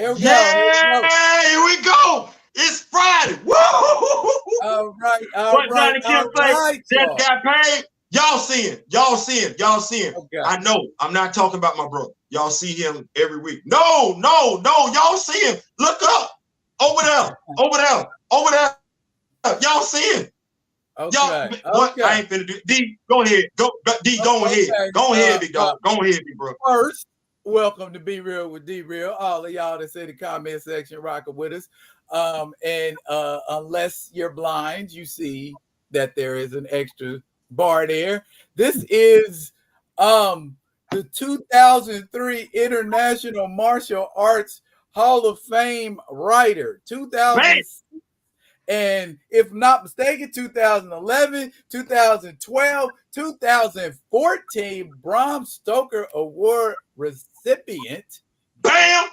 Here we Yeah, here we go. It's Friday. Woo! All right. What Johnny Kim say? Just got paid. Y'all seeing. Okay. I know. I'm not talking about my brother. Y'all see him every week. No. Y'all see him. Look up. Over there. Y'all see him. Okay. What? I ain't finna do. D, go ahead. Go ahead. Go ahead, big dog. Go ahead, big bro. First, welcome to Be Real with D-Real. All of y'all that's in the comment section rocking with us. And unless you're blind, you see that there is an extra bar there. This is the 2003 International Martial Arts Hall of Fame writer. 2006. And if not mistaken, 2011, 2012, 2014 Bram Stoker Award recipient. Bam.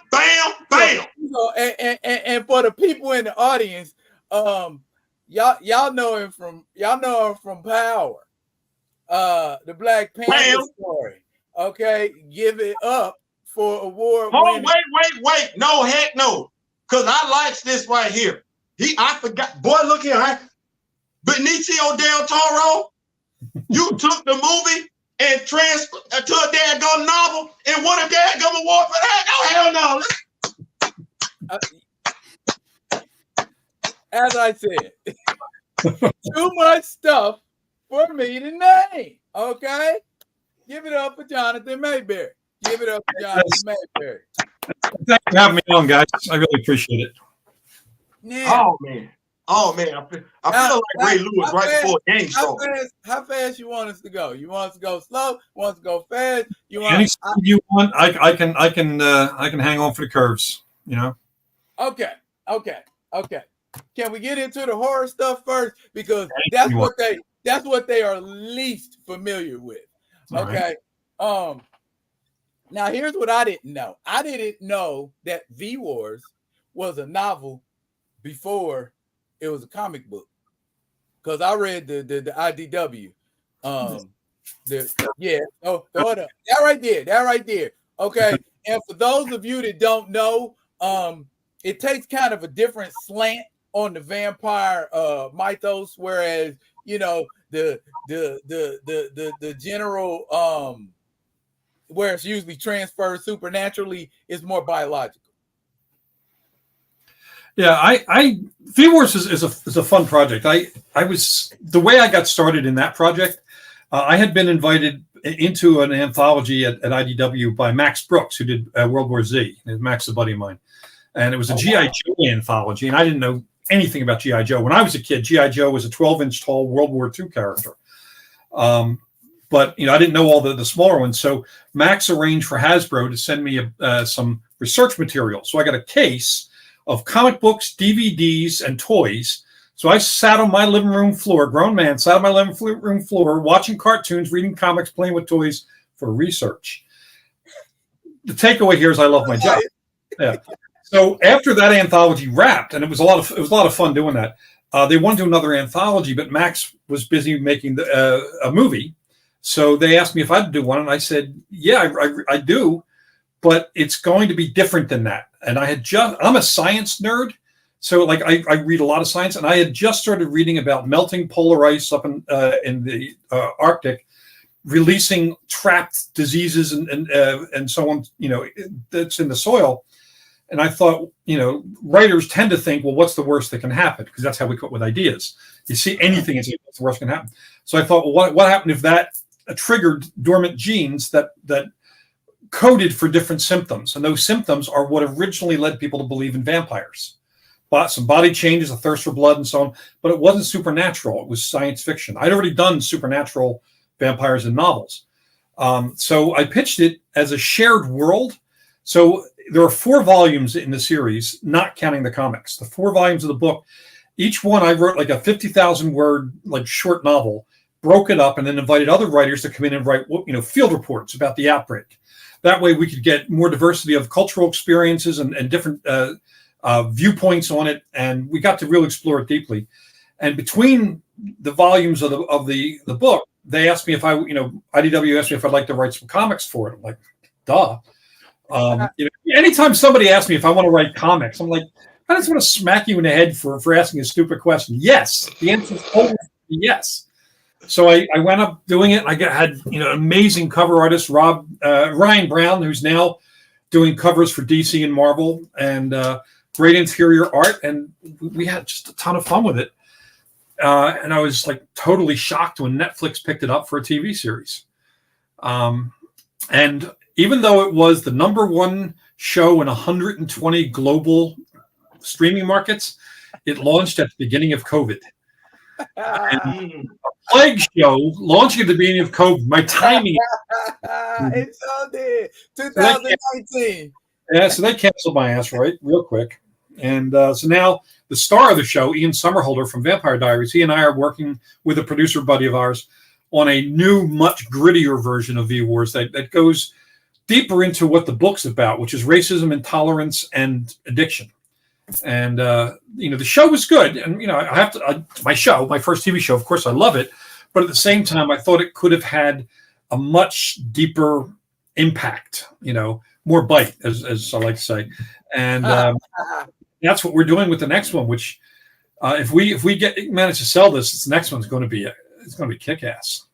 And for the people in the audience, y'all know him from Power, the Black Panther story. Okay, give it up for award. Oh, wait. No, heck no. Because I likes this right here. I forgot. Boy, look here. Benicio del Toro, you took the movie and transferred to a dadgum novel and won a dadgum award for that? Oh, hell no. As I said, too much stuff for me to name. Okay? Give it up for Jonathan Maberry. Thanks for having me on, guys. I really appreciate it. Yeah. Oh man! I feel like Ray Lewis right before a game started. How fast you want us to go? You want us to go slow? Want us to go fast? Any speed you want? I can hang on for the curves. You know. Okay. Can we get into the horror stuff first? Because that's what they are least familiar with. Okay. Right. Now here's what I didn't know. I didn't know that V Wars was a novel before it was a comic book, because I read the IDW. Throw it up. That right there. Okay. And for those of you that don't know, it takes kind of a different slant on the vampire mythos, whereas the general where it's usually transferred supernaturally is more biological. Yeah, V-Wars is a fun project. I was, the way I got started in that project, I had been invited into an anthology at IDW by Max Brooks, who did World War Z. Max is a buddy of mine. And it was a G.I. Joe anthology, and I didn't know anything about G.I. Joe. When I was a kid, G.I. Joe was a 12-inch tall World War II character. But I didn't know all the smaller ones. So Max arranged for Hasbro to send me some research material. So I got a case of comic books, DVDs, and toys. So I sat on my living room floor, grown man, sat on my living room floor, watching cartoons, reading comics, playing with toys for research. The takeaway here is I love my job. Yeah. So after that anthology wrapped, and it was a lot of fun doing that. They wanted to do another anthology, but Max was busy making a movie. So they asked me if I'd do one, and I said, yeah, I do, but it's going to be different than that. And I'm a science nerd, so I read a lot of science, and I had just started reading about melting polar ice up in the Arctic, releasing trapped diseases and so on, that's in the soil. And I thought, writers tend to think, well, what's the worst that can happen? Because that's how we come up with ideas. You see anything and say, what's the worst that can happen? So I thought, well, what happened if that triggered dormant genes that coded for different symptoms? And those symptoms are what originally led people to believe in vampires. Some body changes, a thirst for blood and so on, but it wasn't supernatural. It was science fiction. I'd already done supernatural vampires in novels. So I pitched it as a shared world. So there are 4 volumes in the series, not counting the comics. The 4 volumes of the book, each one I wrote like a 50,000 word short novel, broke it up, and then invited other writers to come in and write field reports about the outbreak. That way we could get more diversity of cultural experiences and different viewpoints on it, and we got to really explore it deeply. And between the volumes of the book, they asked me if IDW asked me if I'd like to write some comics for it. I'm like, duh. anytime somebody asks me if I want to write comics, I'm like, I just want to smack you in the head for asking a stupid question. Yes, the answer is always yes. So I went up doing it. I had amazing cover artist Ryan Brown, who's now doing covers for DC and Marvel, and great interior art, and we had just a ton of fun with it. And I was like totally shocked when Netflix picked it up for a TV series. And even though it was the #1 show in 120 global streaming markets, it launched at the beginning of COVID. And plague show launching at the beginning of COVID. My timing. It's all did. 2019. Yeah, so they canceled my ass real quick. And so now the star of the show, Ian Somerhalder from Vampire Diaries, he and I are working with a producer buddy of ours on a new, much grittier version of V-Wars that goes deeper into what the book's about, which is racism, intolerance, and addiction. And the show was good, and I have to my first TV show. Of course, I love it, but at the same time, I thought it could have had a much deeper impact. More bite, as I like to say, and that's what we're doing with the next one. Which, if we manage to sell this next one's going to be kick ass.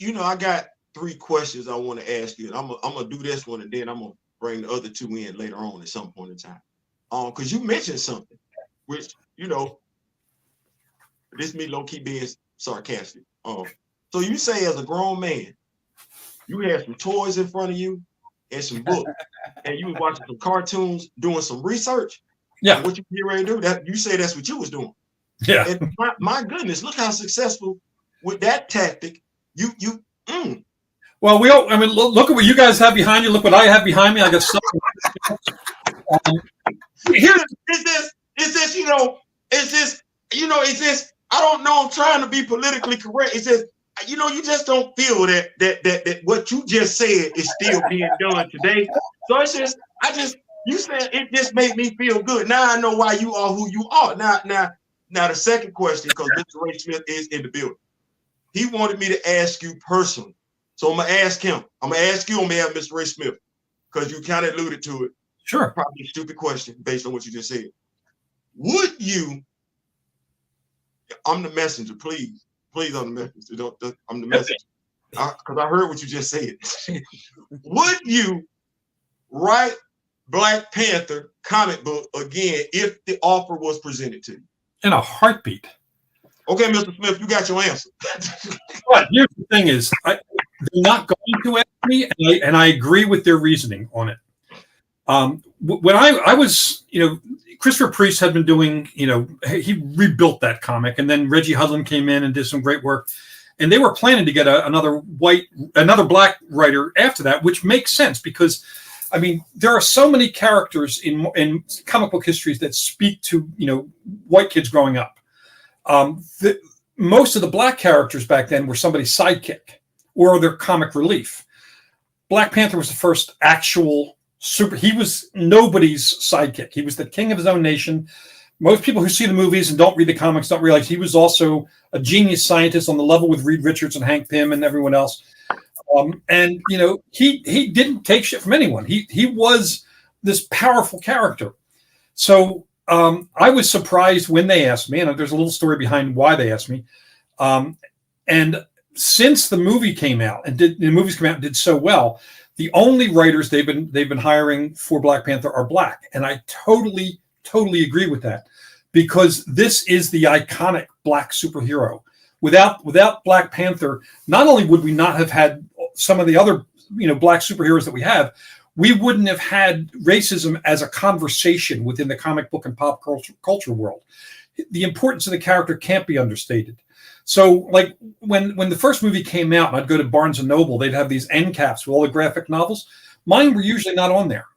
I got 3 questions I want to ask you, and I'm gonna do this one, and then I'm gonna bring the other 2 in later on at some point in time. Because you mentioned something, which this me low key being sarcastic. So you say as a grown man, you had some toys in front of you and some books, and you was watching some cartoons, doing some research. Yeah. And what you get ready to do? That you say that's what you was doing. Yeah. And my goodness, look how successful with that tactic. Well, look at what you guys have behind you. Look what I have behind me. I got something. I don't know, I'm trying to be politically correct. It's just, you just don't feel that what you just said is still being done today. So it's just, you said it just made me feel good. Now I know why you are who you are. Now the second question, because Mr. Ray Smith is in the building. He wanted me to ask you personally. So I'm going to ask him. I'm going to ask you on behalf of Mr. Ray Smith, because you kind of alluded to it. Sure. Probably a stupid question based on what you just said. Would you, I'm the messenger, please, I'm the messenger. I'm the messenger. Because I heard what you just said. Would you write Black Panther comic book again if the offer was presented to you? In a heartbeat. Okay, Mr. Smith, you got your answer. But here's the thing is, they're not going to ask me, and I agree with their reasoning on it. When I was, Christopher Priest had been doing, he rebuilt that comic, and then Reggie Hudlin came in and did some great work, and they were planning to get another black writer after that, which makes sense because, there are so many characters in comic book histories that speak to, white kids growing up. Most of the black characters back then were somebody's sidekick or their comic relief. Black Panther was the first actual he was nobody's sidekick. He was the king of his own nation. Most people who see the movies and don't read the comics don't realize he was also a genius scientist on the level with Reed Richards and Hank Pym and everyone else. He didn't take shit from anyone. He was this powerful character. So I was surprised when they asked me, and there's a little story behind why they asked me. And since the movie came out and did so well, the only writers they've been hiring for Black Panther are black, and I totally agree with that, because this is the iconic black superhero. Without Black Panther, not only would we not have had some of the other black superheroes that we have, we wouldn't have had racism as a conversation within the comic book and pop culture world. The importance of the character can't be understated. So, like when the first movie came out, and I'd go to Barnes and Noble, they'd have these end caps with all the graphic novels. Mine were usually not on there.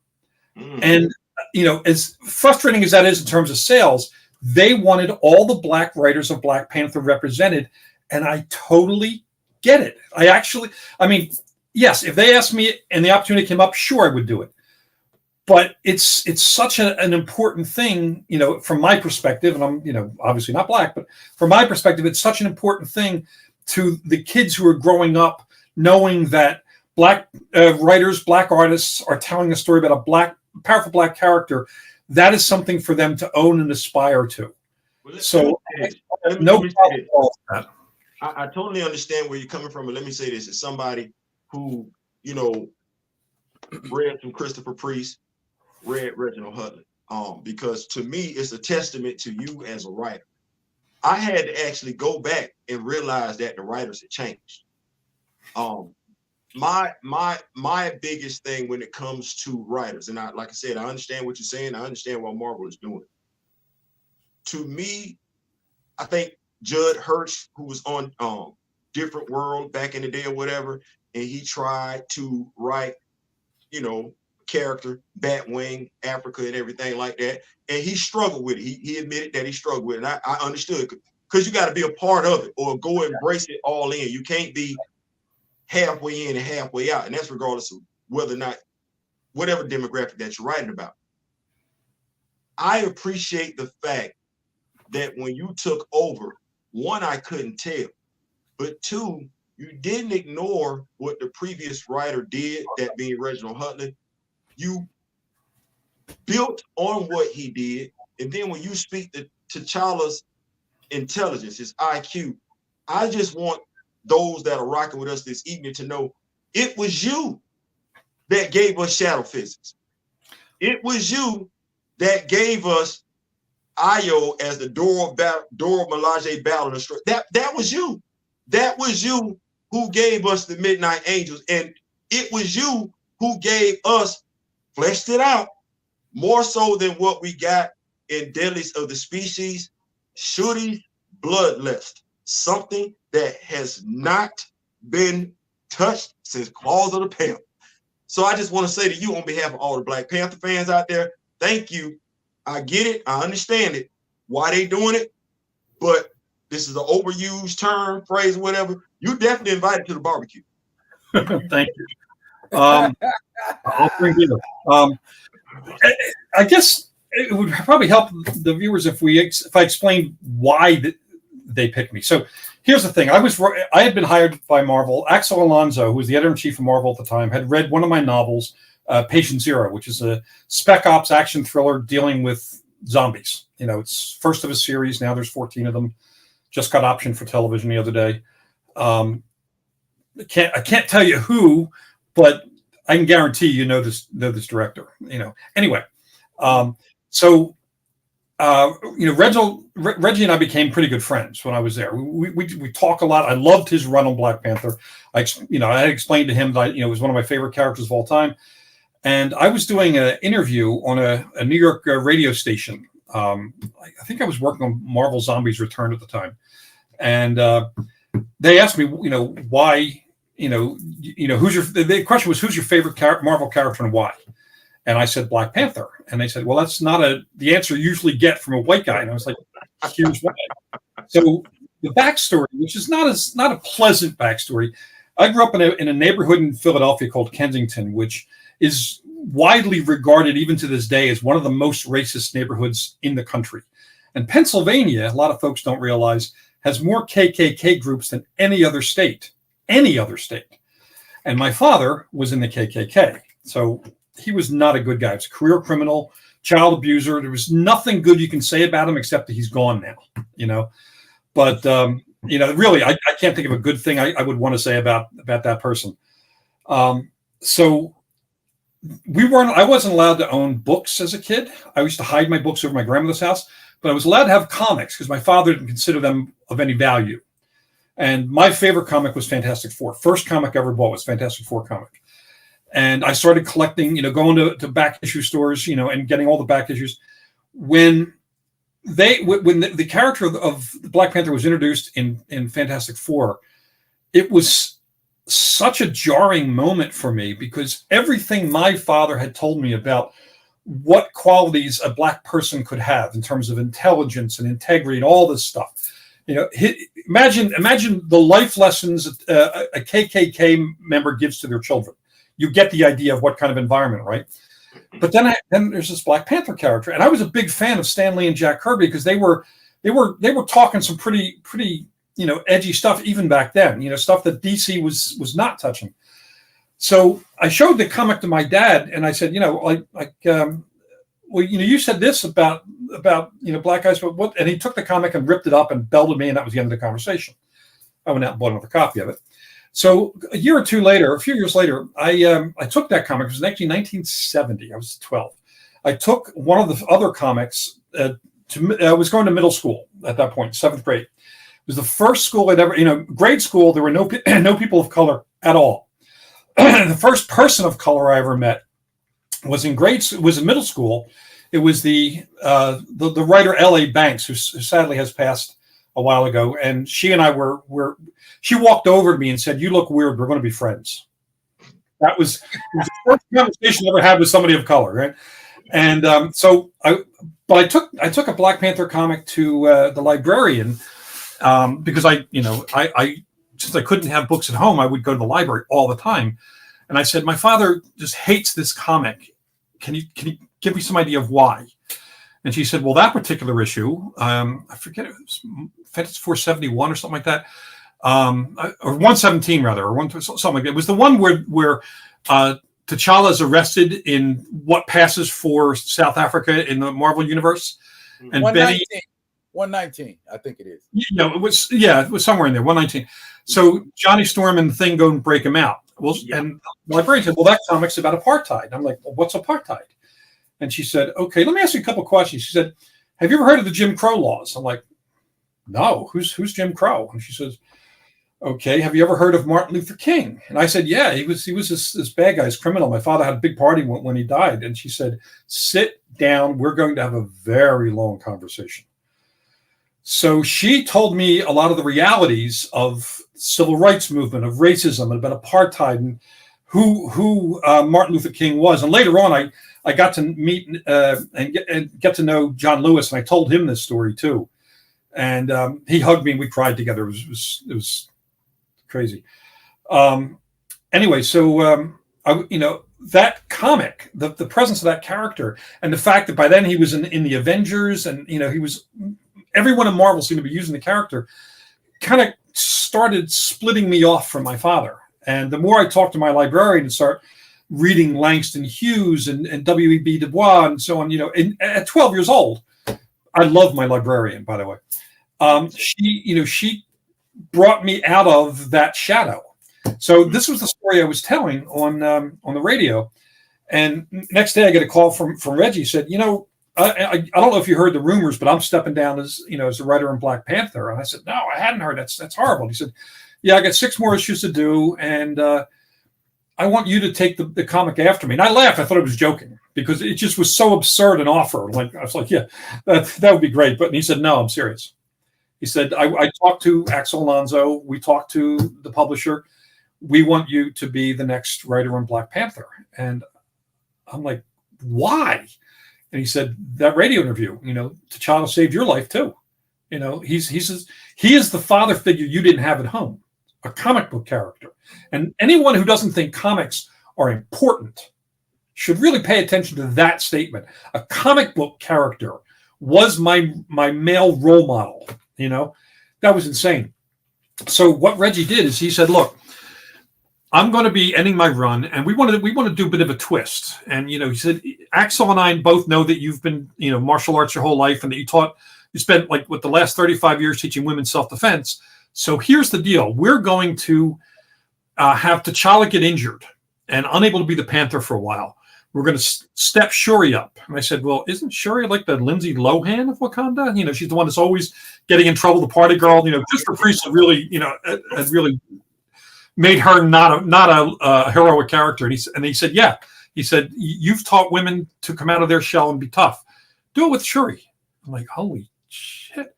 And as frustrating as that is in terms of sales, they wanted all the black writers of Black Panther represented, and I totally get it. Yes, if they asked me and the opportunity came up, sure, I would do it. But it's such an important thing, from my perspective, and I'm, obviously not black, but from my perspective, it's such an important thing to the kids who are growing up, knowing that black writers, black artists are telling a story about a black powerful black character, that is something for them to own and aspire to. Well, So let me say this. I totally understand where you're coming from, but let me say this: as somebody who, you know, read from Christopher Priest, read Reginald Hudlin, because to me it's a testament to you as a writer. I had to actually go back and realize that the writers had changed. My biggest thing when it comes to writers, and like I said, I understand what you're saying. I understand what Marvel is doing. To me, I think Judd Hirsch, who was on Different World back in the day or whatever, and he tried to write, you know, character, Batwing, Africa, and everything like that. And he struggled with it. He admitted that he struggled with it. And I understood, because you got to be a part of it or go embrace it all in. You can't be halfway in and halfway out. And that's regardless of whether or not, whatever demographic that you're writing about. I appreciate the fact that when you took over, one, I couldn't tell, but two, you didn't ignore what the previous writer did, that being Reginald Hudlin. You built on what he did, and then when you speak to T'Challa's intelligence, his IQ, I just want those that are rocking with us this evening to know it was you that gave us shadow physics. It was you that gave us Io as the Dora Milaje battle. That was you. That was you who gave us the Midnight Angels, and it was you who gave us, fleshed it out more so than what we got in Deadliest of the Species, Shooty's Bloodlust, something that has not been touched since Claws of the Panther. So I just want to say to you, on behalf of all the Black Panther fans out there, thank you. I get it. I understand it, why they doing it, but this is an overused term, phrase, whatever. You definitely invited to the barbecue. Thank you. I'll bring you. I guess it would probably help the viewers if I explained why they picked me. So here's the thing: I had been hired by Marvel. Axel Alonso, who was the editor-in-chief of Marvel at the time, had read one of my novels, Patient Zero, which is a spec ops action thriller dealing with zombies. You know, it's first of a series. Now there's 14 of them. Just got optioned for television the other day. I can't tell you who, but I can guarantee you know this director. You know. Anyway, Reggie and I became pretty good friends when I was there. We talk a lot. I loved his run on Black Panther. I had explained to him that it was one of my favorite characters of all time. And I was doing an interview on a New York radio station. I think I was working on Marvel Zombies Return at the time. And they asked me, why, the question was, who's your favorite Marvel character and why? And I said, Black Panther. And they said, well, that's not the answer you usually get from a white guy. And I was like, here's why. So the backstory, which is not a pleasant backstory. I grew up in a neighborhood in Philadelphia called Kensington, which is widely regarded even to this day as one of the most racist neighborhoods in the country. And Pennsylvania, a lot of folks don't realize, has more KKK groups than any other state. And my father was in the KKK. So he was not a good guy. He was a career criminal, child abuser. There was nothing good you can say about him except that he's gone now, But, really, I can't think of a good thing I would want to say about that person. So I wasn't allowed to own books as a kid. I used to hide my books over my grandmother's house, but I was allowed to have comics because my father didn't consider them of any value. And my favorite comic was Fantastic Four. First comic I ever bought was Fantastic Four comic. And I started collecting, going to back issue stores, and getting all the back issues. When the character of Black Panther was introduced in Fantastic Four, it was such a jarring moment for me because everything my father had told me about what qualities a Black person could have in terms of intelligence and integrity and all this stuff. Imagine the life lessons a KKK member gives to their children. You get the idea of what kind of environment, right? But then there's this Black Panther character, and I was a big fan of Stan Lee and Jack Kirby because they were talking some pretty edgy stuff even back then. Stuff that DC was not touching. So I showed the comic to my dad, and I said, well, you said this about black guys, but what? And he took the comic and ripped it up and belted me, and that was the end of the conversation. I went out and bought another copy of it. So a few years later, I took that comic. It was actually 1970. I was 12. I took one of the other comics. I was going to middle school at that point, 7th grade. It was the first school I'd ever, grade school. There were no people of color at all. The first person of color I ever met was in middle school. It was the writer L.A. Banks, who sadly has passed a while ago, and she and I she walked over to me and said, "You look weird. We're going to be friends." It was the first conversation I ever had with somebody of color, right? And I took a Black Panther comic to the librarian because since I couldn't have books at home, I would go to the library all the time. And I said, "My father just hates this comic. Can you give me some idea of why?" And she said, "Well, that particular issue, I forget, it was Fantasy 471 or something like that, or 117 rather, or something like that. It was the one where T'Challa is arrested in what passes for South Africa in the Marvel universe, and 119, I think it is. It was somewhere in there, 119. So Johnny Storm and the Thing go and break him out. Well, and the librarian said, "Well, that comic's about apartheid." I'm like, "Well, what's apartheid?" And she said, "Okay, let me ask you a couple of questions." She said, "Have you ever heard of the Jim Crow laws?" I'm like, "No, who's Jim Crow?" And she says, "Okay, have you ever heard of Martin Luther King?" And I said, "Yeah, he was this bad guy's criminal. My father had a big party when he died." And she said, "Sit down. We're going to have a very long conversation." So she told me a lot of the realities of civil rights movement, of racism, and about apartheid, and who Martin Luther King was. And later on, I got to meet and get to know John Lewis, and I told him this story too. And he hugged me, and we cried together. It was crazy. Anyway, so that comic, the presence of that character, and the fact that by then he was in the Avengers, and he was, everyone in Marvel seemed to be using the character, kind of started splitting me off from my father. And the more I talked to my librarian and start reading Langston Hughes and W.E.B. Du Bois and so on, at 12 years old, I love my librarian, by the way. She brought me out of that shadow. So this was the story I was telling on the radio. And next day I get a call from Reggie. He said, I don't know if you heard the rumors, but I'm stepping down as a writer in Black Panther. And I said, "No, I hadn't heard. That's horrible." He said, "Yeah, I got 6 more issues to do, and I want you to take the comic after me." And I laughed. I thought it was joking because it just was so absurd an offer. Like I was like, "Yeah, that would be great." But he said, "No, I'm serious." He said, I talked to Axel Alonso. We talked to the publisher. We want you to be the next writer on Black Panther. And I'm like, "Why?" And he said, "That radio interview, T'Challa saved your life too. He is the father figure you didn't have at home, a comic book character. And anyone who doesn't think comics are important should really pay attention to that statement. A comic book character was my male role model. That was insane." So what Reggie did is he said, "Look, I'm going to be ending my run, and we want to do a bit of a twist." And he said, "Axel and I both know that you've been martial arts your whole life, and that you spent like the last 35 years teaching women self-defense. So here's the deal: we're going to have T'Challa get injured and unable to be the Panther for a while. We're going to step Shuri up." And I said, "Well, isn't Shuri like the Lindsay Lohan of Wakanda? She's the one that's always getting in trouble, the party girl. Christopher Priest really made her not a heroic character." And he said, "Yeah." He said, "You've taught women to come out of their shell and be tough. Do it with Shuri." I'm like, holy shit.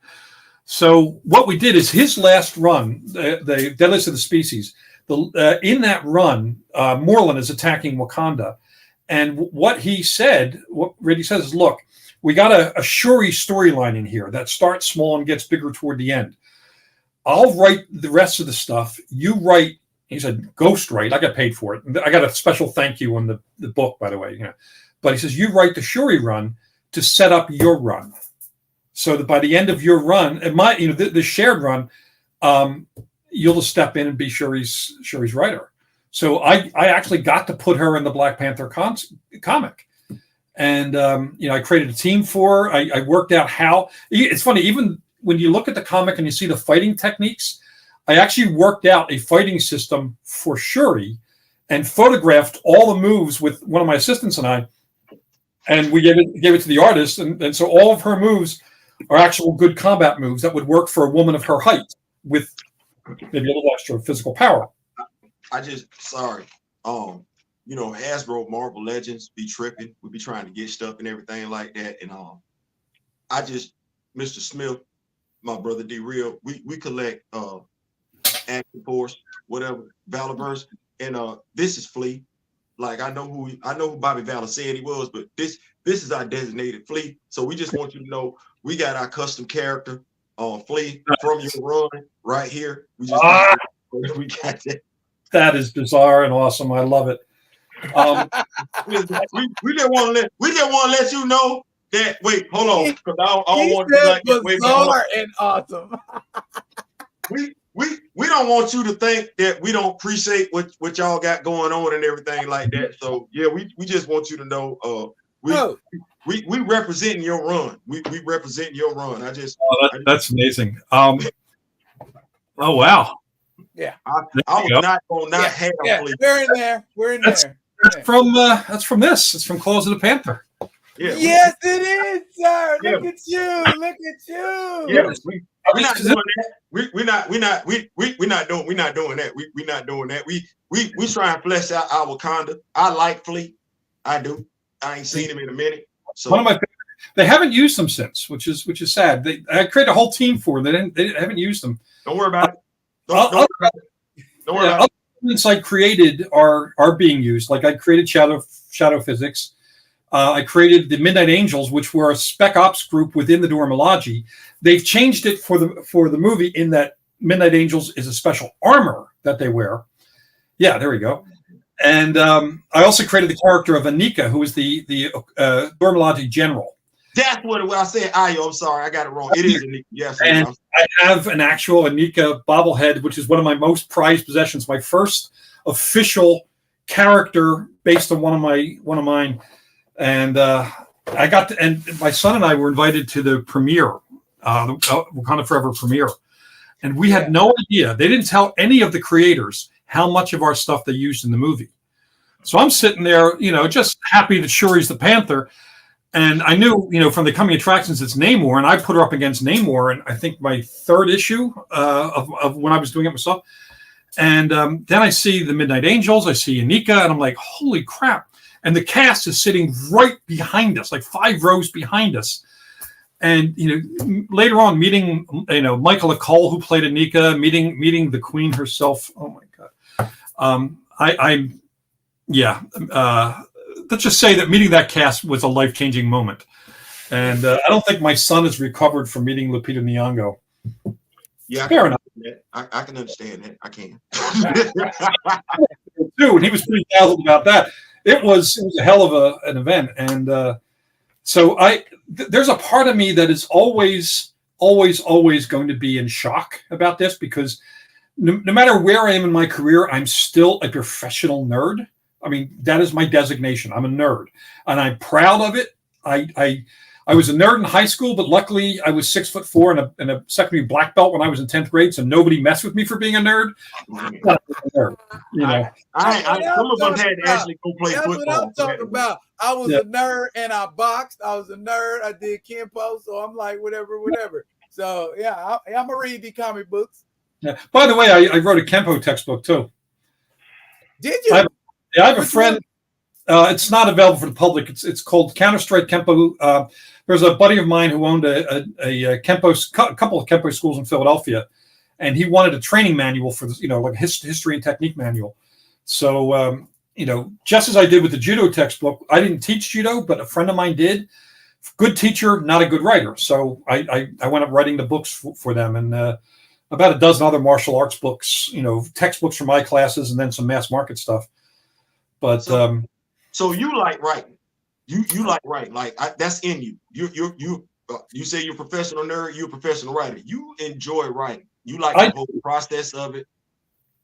So what we did is his last run, the Deadliest of the Species, in that run, Moreland is attacking Wakanda. And what Reggie says is, "Look, we got a Shuri storyline in here that starts small and gets bigger toward the end. I'll write the rest of the stuff. You write," he said, "ghostwrite." I got paid for it. I got a special thank you on the book, by the way. But he says, "You write the Shuri run to set up your run, so that by the end of your run, and the shared run, you'll just step in and be Shuri's writer." So I actually got to put her in the Black Panther comic. And, I created a team for her. I worked out how. It's funny, even when you look at the comic and you see the fighting techniques, I actually worked out a fighting system for Shuri and photographed all the moves with one of my assistants and I. And we gave it to the artist. And so all of her moves are actual good combat moves that would work for a woman of her height with maybe a little extra physical power. Hasbro Marvel Legends be tripping. We be trying to get stuff and everything like that. And Mr. Smith, my brother D-Real, we collect Action Force, whatever, Valorverse, and this is Flea. Like I know who Bobby Valor said he was, but this is our designated Flea. So we just want you to know we got our custom character Flea from your run right here. We just we got that. That is bizarre and awesome. I love it. We just want to let you know that. Wait, hold on, because I don't want you like that. Bizarre and awesome. We don't want you to think that we don't appreciate what y'all got going on and everything like that. So yeah, we just want you to know we representing your run. We representing your run. That's amazing. Oh wow. Yeah. I was not going to have We're in there. That's from this. It's from Claws of the Panther. Yeah. Yes, it is, sir. Look at you. Look at you. Yes, we're not doing that. We're not doing that. We're not doing that. We try and flesh out our Wakanda. I like Flea. I do. I ain't seen him in a minute. So one of my favorites. They haven't used them since, which is sad. I created a whole team for them. They haven't used them. Don't worry about it. Don't worry about it. Other elements I created are being used. Like I created Shadow Physics. I created the Midnight Angels, which were a spec ops group within the Dormology. They've changed it for the movie in that Midnight Angels is a special armor that they wear. Yeah, there we go. And I also created the character of Anika, who is the Dormology general. That's what I said. I'm sorry, I got it wrong. It is Anika. Yes. And I have an actual Anika bobblehead, which is one of my most prized possessions. My first official character based on one of mine. And and my son and I were invited to the premiere, the Wakanda Forever premiere. And we had no idea. They didn't tell any of the creators how much of our stuff they used in the movie. So I'm sitting there, just happy that Shuri's the Panther. And I knew, from the coming attractions, it's Namor, and I put her up against Namor in, I think, my third issue of when I was doing it myself. And then I see the Midnight Angels, I see Anika, and I'm like, holy crap. And the cast is sitting right behind us, like 5 rows behind us. And, later on, meeting, Michael Cole, who played Anika, meeting the Queen herself. Oh, my God. Let's just say that meeting that cast was a life-changing moment. And I don't think my son has recovered from meeting Lupita Nyong'o. Yeah, fair enough. I can understand that. I can. And he was pretty dazzled about that. It was a hell of an event. And so there's a part of me that is always going to be in shock about this, because no matter where I am in my career, I'm still a professional nerd. I mean, that is my designation. I'm a nerd, and I'm proud of it. I was a nerd in high school, but luckily I was 6'4" and a secondary black belt when I was in 10th grade, so nobody messed with me for being a nerd. Some of us had to actually go play football. That's what I'm talking about. I was a nerd and I boxed. I was a nerd. I did Kenpo, so I'm like whatever. So yeah, I'm gonna read the comic books. Yeah. By the way, I wrote a Kenpo textbook too. Did you? I have a friend. It's not available for the public. It's called Counter-Strike Kenpo. There's a buddy of mine who owned a couple of Kenpo schools in Philadelphia, and he wanted a training manual for this, like a history and technique manual. So, just as I did with the judo textbook, I didn't teach judo, but a friend of mine did. Good teacher, not a good writer. So I went up writing the books for them, and about a dozen other martial arts books, textbooks for my classes, and then some mass market stuff. But so you like writing. You like writing, that's in you. You say you're a professional nerd, you're a professional writer. You enjoy writing. You like the whole process of it.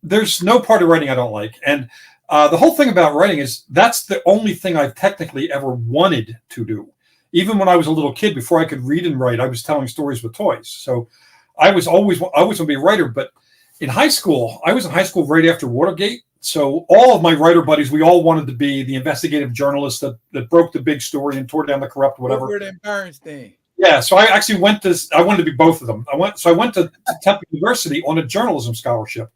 there's no part of writing I don't like. And the whole thing about writing is that's the only thing I've technically ever wanted to do. Even when I was a little kid, before I could read and write, I was telling stories with toys. So I was always going to be a writer. But in high school, I was in high school right after Watergate. So all of my writer buddies, we all wanted to be the investigative journalist that broke the big story and tore down the corrupt, whatever. Woodward and Bernstein. Yeah, so I actually I wanted to be both of them. I went to Temple University on a journalism scholarship,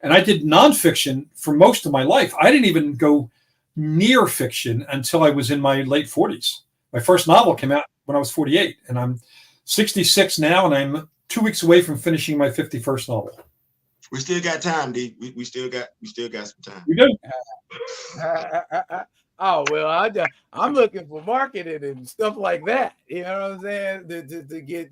and I did nonfiction for most of my life. I didn't even go near fiction until I was in my late 40s. My first novel came out when I was 48, and I'm 66 now, and I'm 2 weeks away from finishing my 51st novel. We still got time, D. We still got some time. You do? Oh well, I'm looking for marketing and stuff like that. You know what I'm saying? To get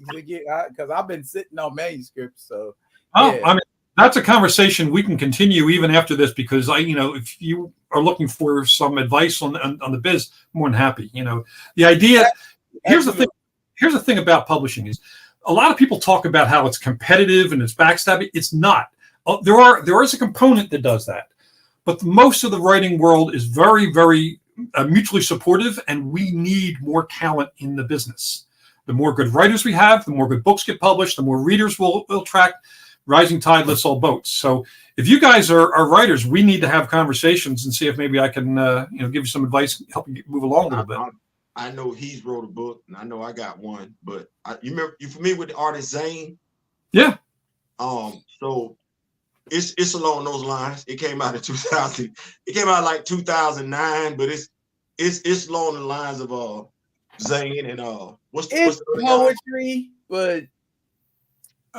because I've been sitting on manuscripts. So yeah. I mean, that's a conversation we can continue even after this, because if you are looking for some advice on the biz, I'm more than happy. The idea. Here's the thing. Here's the thing about publishing is a lot of people talk about how it's competitive and it's backstabbing. It's not. There is a component that does that, but most of the writing world is very, very mutually supportive, and we need more talent in the business. The more good writers we have, the more good books get published, the more readers will attract. Rising tide lifts all boats. So if you guys are writers, we need to have conversations and see if maybe I can give you some advice, help you move along a little bit. I know he's wrote a book, and I know I got one, but you familiar with the artist Zane? Yeah. So it's along those lines. It came out in 2000. It came out like 2009, but it's along the lines of Zane and what's the poetry, but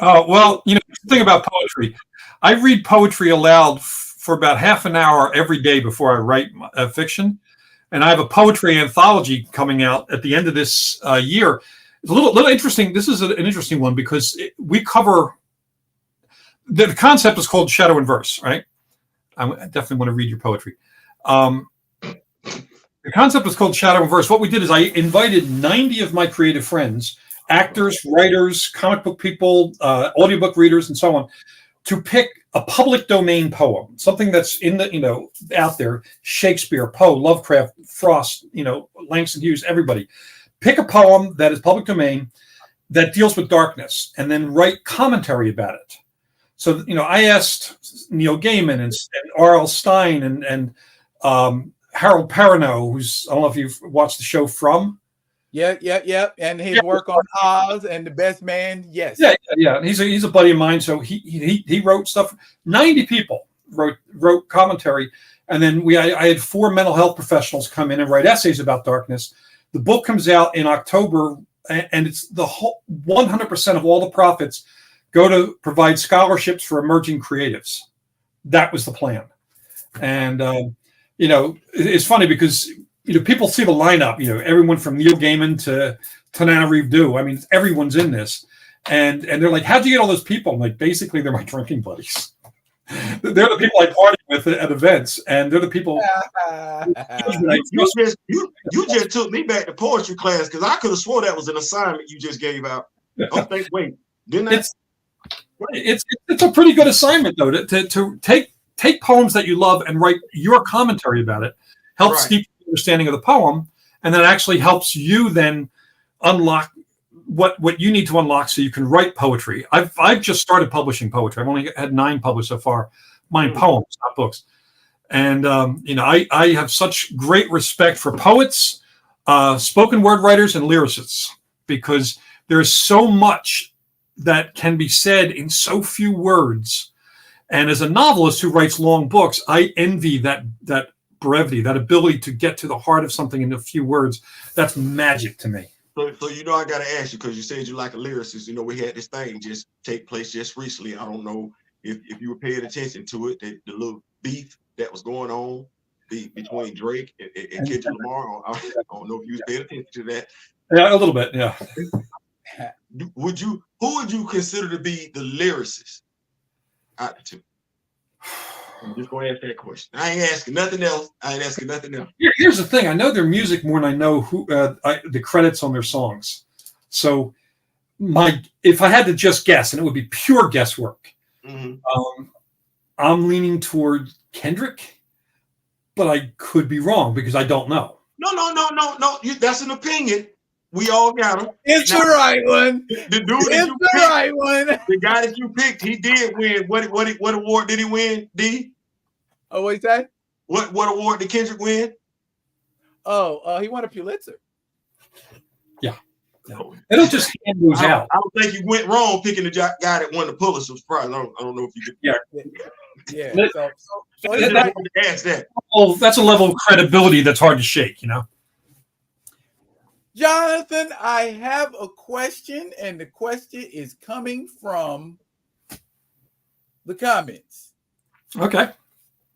well, the thing about poetry, I read poetry aloud for about half an hour every day before I write fiction, and I have a poetry anthology coming out at the end of this year. It's a little interesting. This is an interesting one because we cover. The concept is called shadow and verse, right? I definitely want to read your poetry. The concept is called shadow and verse. What we did is I invited 90 of my creative friends, actors, writers, comic book people, audiobook readers, and so on, to pick a public domain poem, something that's in the, out there, Shakespeare, Poe, Lovecraft, Frost, Langston Hughes, everybody. Pick a poem that is public domain that deals with darkness, and then write commentary about it. So, I asked Neil Gaiman and R.L. Stein and Harold Perrineau, who's, I don't know if you've watched the show From. Yeah. And his work on Oz and The Best Man. Yes. Yeah. He's a buddy of mine. So he wrote stuff. 90 people wrote commentary. And then I had 4 mental health professionals come in and write essays about darkness. The book comes out in October, and it's the whole 100% of all the profits go to provide scholarships for emerging creatives. That was the plan. And, it's funny because, people see the lineup, everyone from Neil Gaiman to Tanana Reeve. I mean, everyone's in this. And they're like, how'd you get all those people? I'm like, basically, they're my drinking buddies. They're the people I party with at events. And they're the people. You just took me back to poetry class because I could have swore that was an assignment you just gave out. Wait, didn't I? It's a pretty good assignment though to take poems that you love and write your commentary about it. Helps deep understanding of the poem, and that actually helps you then unlock what you need to unlock so you can write poetry. I've just started publishing poetry. I've only had 9 published so far. Mine poems, not books. And I have such great respect for poets, spoken word writers, and lyricists, because there's so much that can be said in so few words. And as a novelist who writes long books, I envy that brevity, that ability to get to the heart of something in a few words. That's magic to me. So I got to ask you, because you said you like a lyricist. We had this thing just take place just recently. I don't know if you were paying attention to it, the little beef that was going on between Drake and Kendrick Lamar. I don't know if you was paying attention to that. Yeah, a little bit, yeah. Who would you consider to be the lyricist out the two? I'm just going to ask that question. I ain't asking nothing else. Here's the thing. I know their music more than I know the credits on their songs. So if I had to just guess, and it would be pure guesswork, I'm leaning toward Kendrick, but I could be wrong because I don't know. No. That's an opinion. We all got him. It's the right one. The dude It's that you the picked, right one. the guy that you picked, he did win. What award did he win? D? Oh, what you say? What award did Kendrick win? Oh, he won a Pulitzer. Yeah. They don't just hand those out. I don't think you went wrong picking the guy that won the Pulitzer Prize. I don't know if you could. Yeah. So I just wanted to ask that. Oh, that's a level of credibility that's hard to shake, you know? Jonathan, I have a question, and the question is coming from the comments. Okay.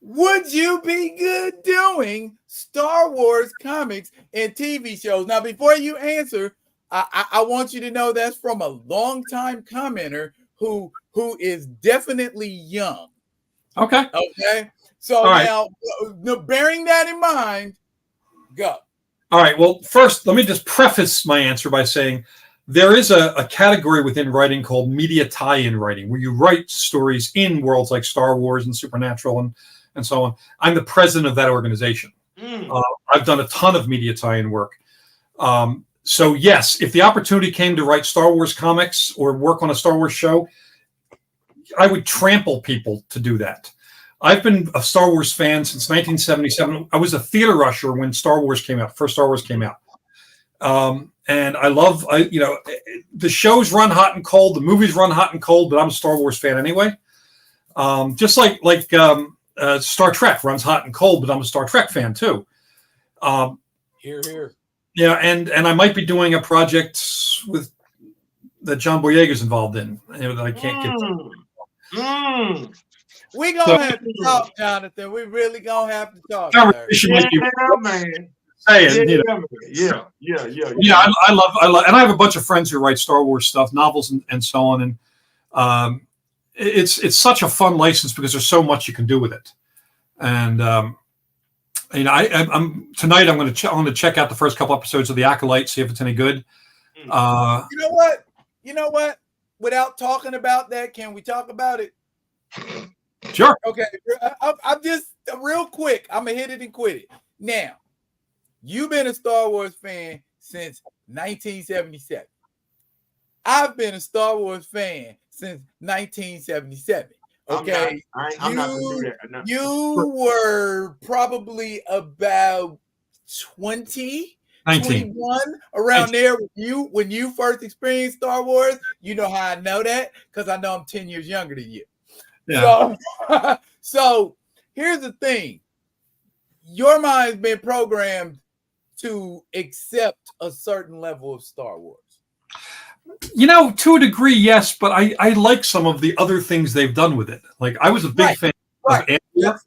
Would you be good doing Star Wars comics and TV shows? Now, before you answer, I want you to know that's from a longtime commenter who is definitely young. Okay. Okay. So now, bearing that in mind, go. All right. Well, first, let me just preface my answer by saying there is a category within writing called media tie-in writing, where you write stories in worlds like Star Wars and Supernatural and so on. I'm the president of that organization. I've done a ton of media tie-in work. So yes, if the opportunity came to write Star Wars comics or work on a Star Wars show, I would trample people to do that. I've been a Star Wars fan since 1977. I was a theater rusher when Star Wars came out. First Star Wars came out. And I love, the shows run hot and cold. The movies run hot and cold, but I'm a Star Wars fan anyway. Just like Star Trek runs hot and cold, but I'm a Star Trek fan too. Here. Yeah, and I might be doing a project that John Boyega's involved in that I can't get to. We gonna have to talk, Jonathan. We really gonna have to talk. Conversation might be man. saying, Yeah. Yeah, I love, and I have a bunch of friends who write Star Wars stuff, novels, and so on. And it's such a fun license because there's so much you can do with it. And I'm tonight. I'm going to check out the first couple episodes of The Acolyte, see if it's any good. You know what? Without talking about that, can we talk about it? Sure. Okay. I'm just real quick. I'm gonna hit it and quit it. Now, you've been a Star Wars fan since 1977. I've been a Star Wars fan since 1977. Okay, I'm not gonna do that. You were probably about 20, 19. 21, around 19. there when you first experienced Star Wars. You know how I know that? Because I know I'm 10 years younger than you. Yeah. So here's the thing. Your mind's been programmed to accept a certain level of Star Wars. To a degree, yes, but I like some of the other things they've done with it. Like I was a big fan of Andor.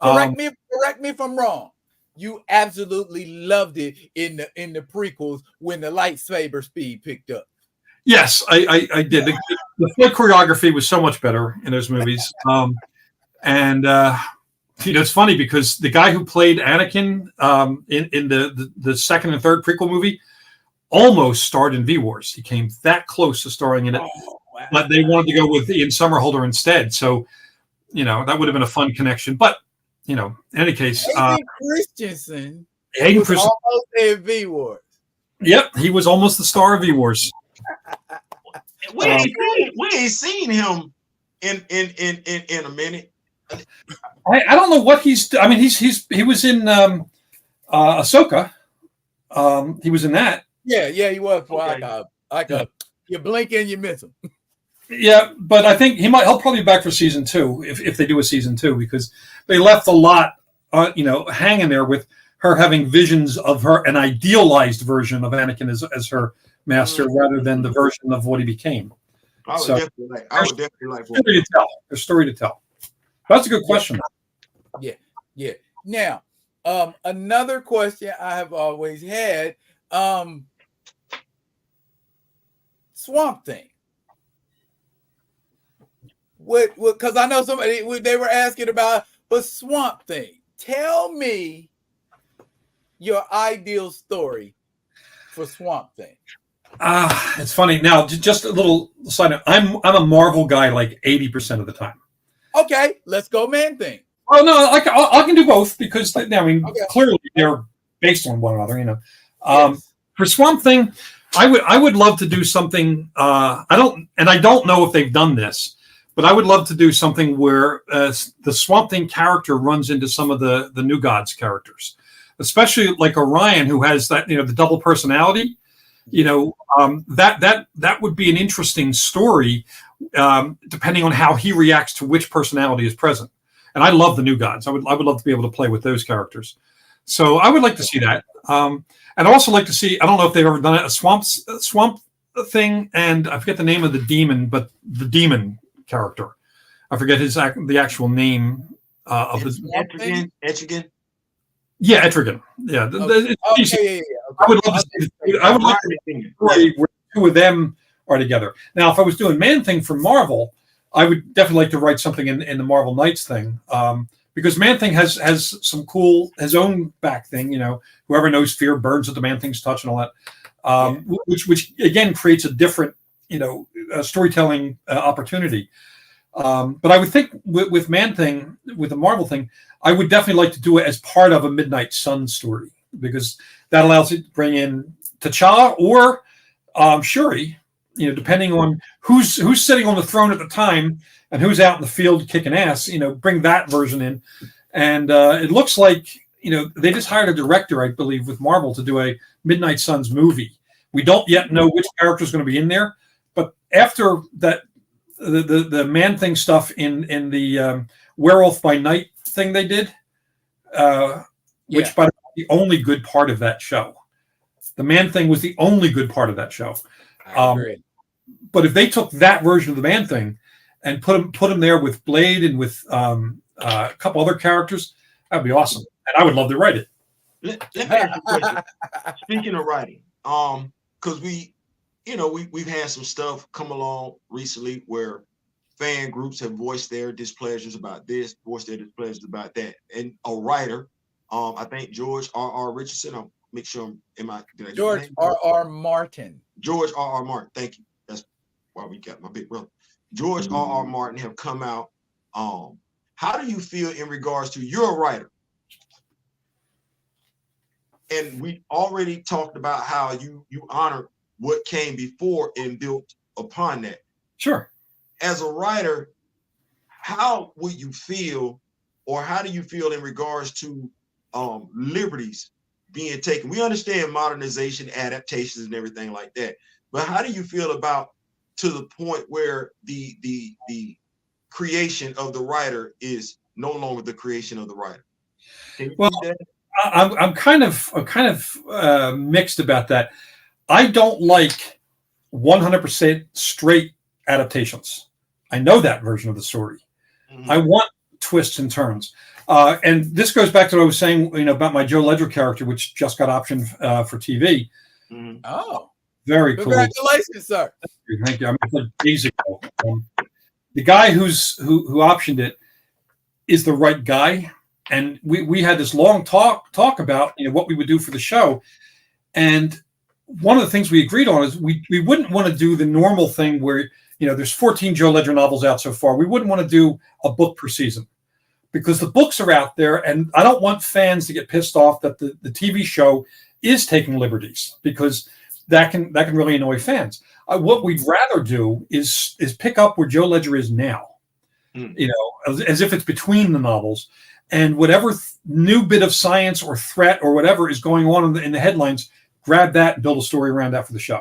Correct me if I'm wrong. You absolutely loved it in the prequels when the lightsaber speed picked up. Yes, I did. The fight choreography was so much better in those movies. It's funny because the guy who played Anakin in the second and third prequel movie almost starred in V-Wars. He came that close to starring in it, but they wanted to go with Ian Somerhalder instead. So, that would have been a fun connection. But, in any case, Hayden Christensen was almost in V-Wars. Yep, he was almost the star of V-Wars. We ain't seen him in a minute. I don't know what he's. I mean, he was in Ahsoka. He was in that. Yeah, he was. Okay. You blink and you miss him. Yeah, but I think he'll probably be back for season 2 if they do a season 2 because they left a lot, hanging there with her having visions of an idealized version of Anakin as her master rather than the version of what he became. I would definitely like story to tell. There's story to tell. That's a good question. Yeah. Now, another question I have always had, Swamp Thing. Because I know they were asking about, but Swamp Thing. Tell me your ideal story for Swamp Thing. It's funny. Now, just a little side note. I'm a Marvel guy like 80% of the time. Okay, let's go Man Thing. Oh no, I can do both because I mean Okay. clearly they're based on one another. Yes. For Swamp Thing, I would love to do something. I don't know if they've done this, but I would love to do something where the Swamp Thing character runs into some of the New Gods characters, especially like Orion, who has that the double personality. That would be an interesting story, depending on how he reacts to which personality is present. And I love the New Gods. I would love to be able to play with those characters. So I would like to see that. And I'd also like to see, I don't know if they've ever done it, a swamp thing, and I forget the name of the demon, but the demon character. I forget the actual name of the Etrigan. Yeah, Etrigan. Yeah. Okay. Okay. I would love to see, I would like to see a story where the two of them are together. Now, if I was doing Man Thing for Marvel, I would definitely like to write something in the Marvel Knights thing, because Man Thing has some cool his own back thing. Whoever knows fear burns at the Man Thing's touch and all that, which again creates a different storytelling opportunity. But I would think with Man Thing, with the Marvel thing, I would definitely like to do it as part of a Midnight Sun story, because that allows it to bring in T'Challa or Shuri. Depending on who's sitting on the throne at the time and who's out in the field kicking ass, bring that version in. And it looks like, they just hired a director, I believe, with Marvel to do a Midnight Suns movie. We don't yet know which character is going to be in there, but after that, the Man Thing stuff in the Werewolf by Night thing they did, which by the only good part of that show. The Man Thing was the only good part of that show. I agree. But if they took that version of the Man Thing and put him there with Blade and with a couple other characters, that'd be awesome. And I would love to write it. Let me ask you a question. Speaking of writing, because we've had some stuff come along recently where fan groups have voiced their displeasures about this, voiced their displeasures about that, and a writer, I think George R.R. Richardson. I'll make sure George R.R. Martin. George R.R. Martin. Thank you. That's why we got my big brother. George R.R. Martin have come out. How do you feel in regards to you're a writer? And we already talked about how you honor what came before and built upon that. Sure. As a writer, how would you feel, or how do you feel in regards to liberties being taken? We understand modernization, adaptations, and everything like that. But how do you feel about to the point where the creation of the writer is no longer the creation of the writer? Well, I'm kind of mixed about that. I don't like 100% straight adaptations. I know that version of the story. Mm-hmm. I want twists and turns. And this goes back to what I was saying, about my Joe Ledger character, which just got optioned for TV. Mm-hmm. Oh, very cool! Congratulations, sir. Thank you. I mean, like days ago. The guy who optioned it is the right guy, and we had this long talk about what we would do for the show, and one of the things we agreed on is we wouldn't want to do the normal thing where there's 14 Joe Ledger novels out so far. We wouldn't want to do a book per season, because the books are out there, and I don't want fans to get pissed off that the TV show is taking liberties, because that can really annoy fans. What we'd rather do is pick up where Joe Ledger is now, as if it's between the novels, and whatever new bit of science or threat or whatever is going on in the headlines, grab that and build a story around that for the show.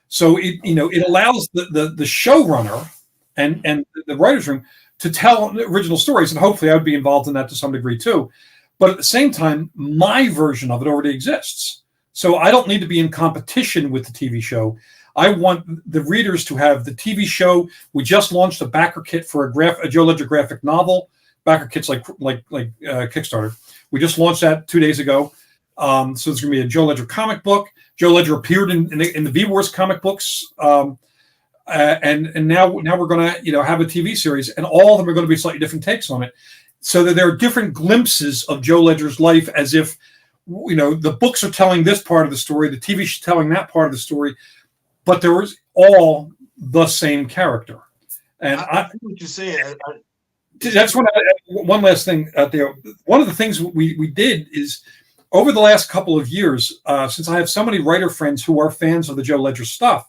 So it allows the showrunner and the writer's room to tell original stories, and hopefully I would be involved in that to some degree too. But at the same time, my version of it already exists. So I don't need to be in competition with the TV show. I want the readers to have the TV show. We just launched a backer kit for a Joe Ledger graphic novel. Backer kits like Kickstarter. We just launched that 2 days ago. So there's going to be a Joe Ledger comic book. Joe Ledger appeared in the V-Wars comic books. And now we're going to have a TV series, and all of them are going to be slightly different takes on it, so that there are different glimpses of Joe Ledger's life, as if the books are telling this part of the story, the TV is telling that part of the story, but there was all the same character. And I see what you're saying. That's one last thing out there. One of the things we did is over the last couple of years, since I have so many writer friends who are fans of the Joe Ledger stuff,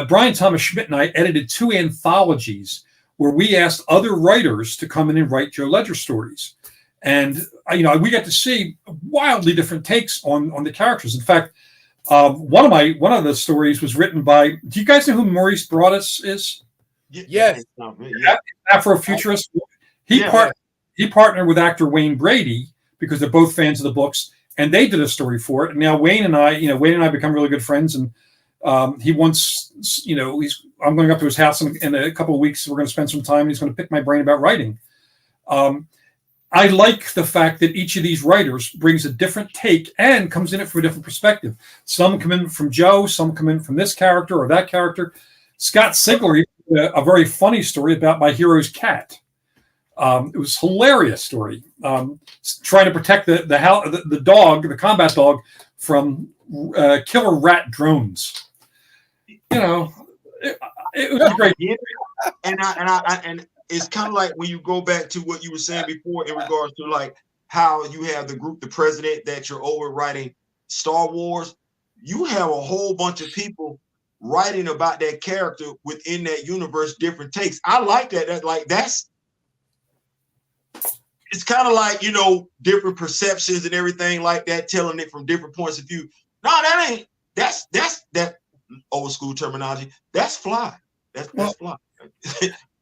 Brian Thomas Schmidt and I edited 2 anthologies where we asked other writers to come in and write Joe Ledger stories. And, we got to see wildly different takes on the characters. In fact, one of the stories was written by, do you guys know who Maurice Broadus is? Yes. Afrofuturist. He partnered with actor Wayne Brady because they're both fans of the books, and they did a story for it. And now Wayne and I become really good friends, and he wants, I'm going up to his house in a couple of weeks. We're going to spend some time, and he's going to pick my brain about writing. I like the fact that each of these writers brings a different take and comes in it from a different perspective. Some come in from Joe, some come in from this character or that character. Scott Sigler, a very funny story about my hero's cat. It was a hilarious story. Trying to protect the dog, the combat dog, from killer rat drones. It was great. And it's kind of like when you go back to what you were saying before in regards to like how you have the president that you're overwriting Star Wars. You have a whole bunch of people writing about that character within that universe, different takes. I like that. It's kind of like, different perceptions and everything like that, telling it from different points of view. No, that's that old school terminology. That's fly. That's fly.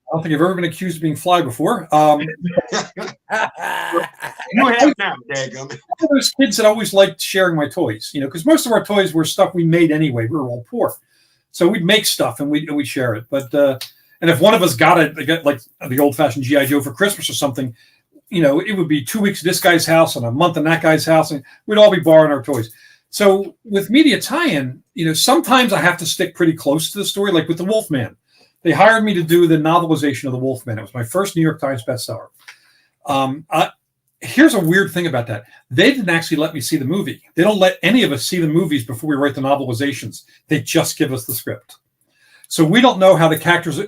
I don't think I've ever been accused of being fly before. You have now, dadgummit. Those kids that always liked sharing my toys, because most of our toys were stuff we made anyway. We were all poor. So we'd make stuff and we'd share it. But and if one of us got like the old-fashioned G.I. Joe for Christmas or something, it would be 2 weeks at this guy's house and a month in that guy's house, and we'd all be borrowing our toys. So with media tie-in, sometimes I have to stick pretty close to the story, like with the Wolfman. They hired me to do the novelization of the Wolfman. It was my first New York Times bestseller. Here's a weird thing about that. They didn't actually let me see the movie. They don't let any of us see the movies before we write the novelizations. They just give us the script. So we don't know how the actors are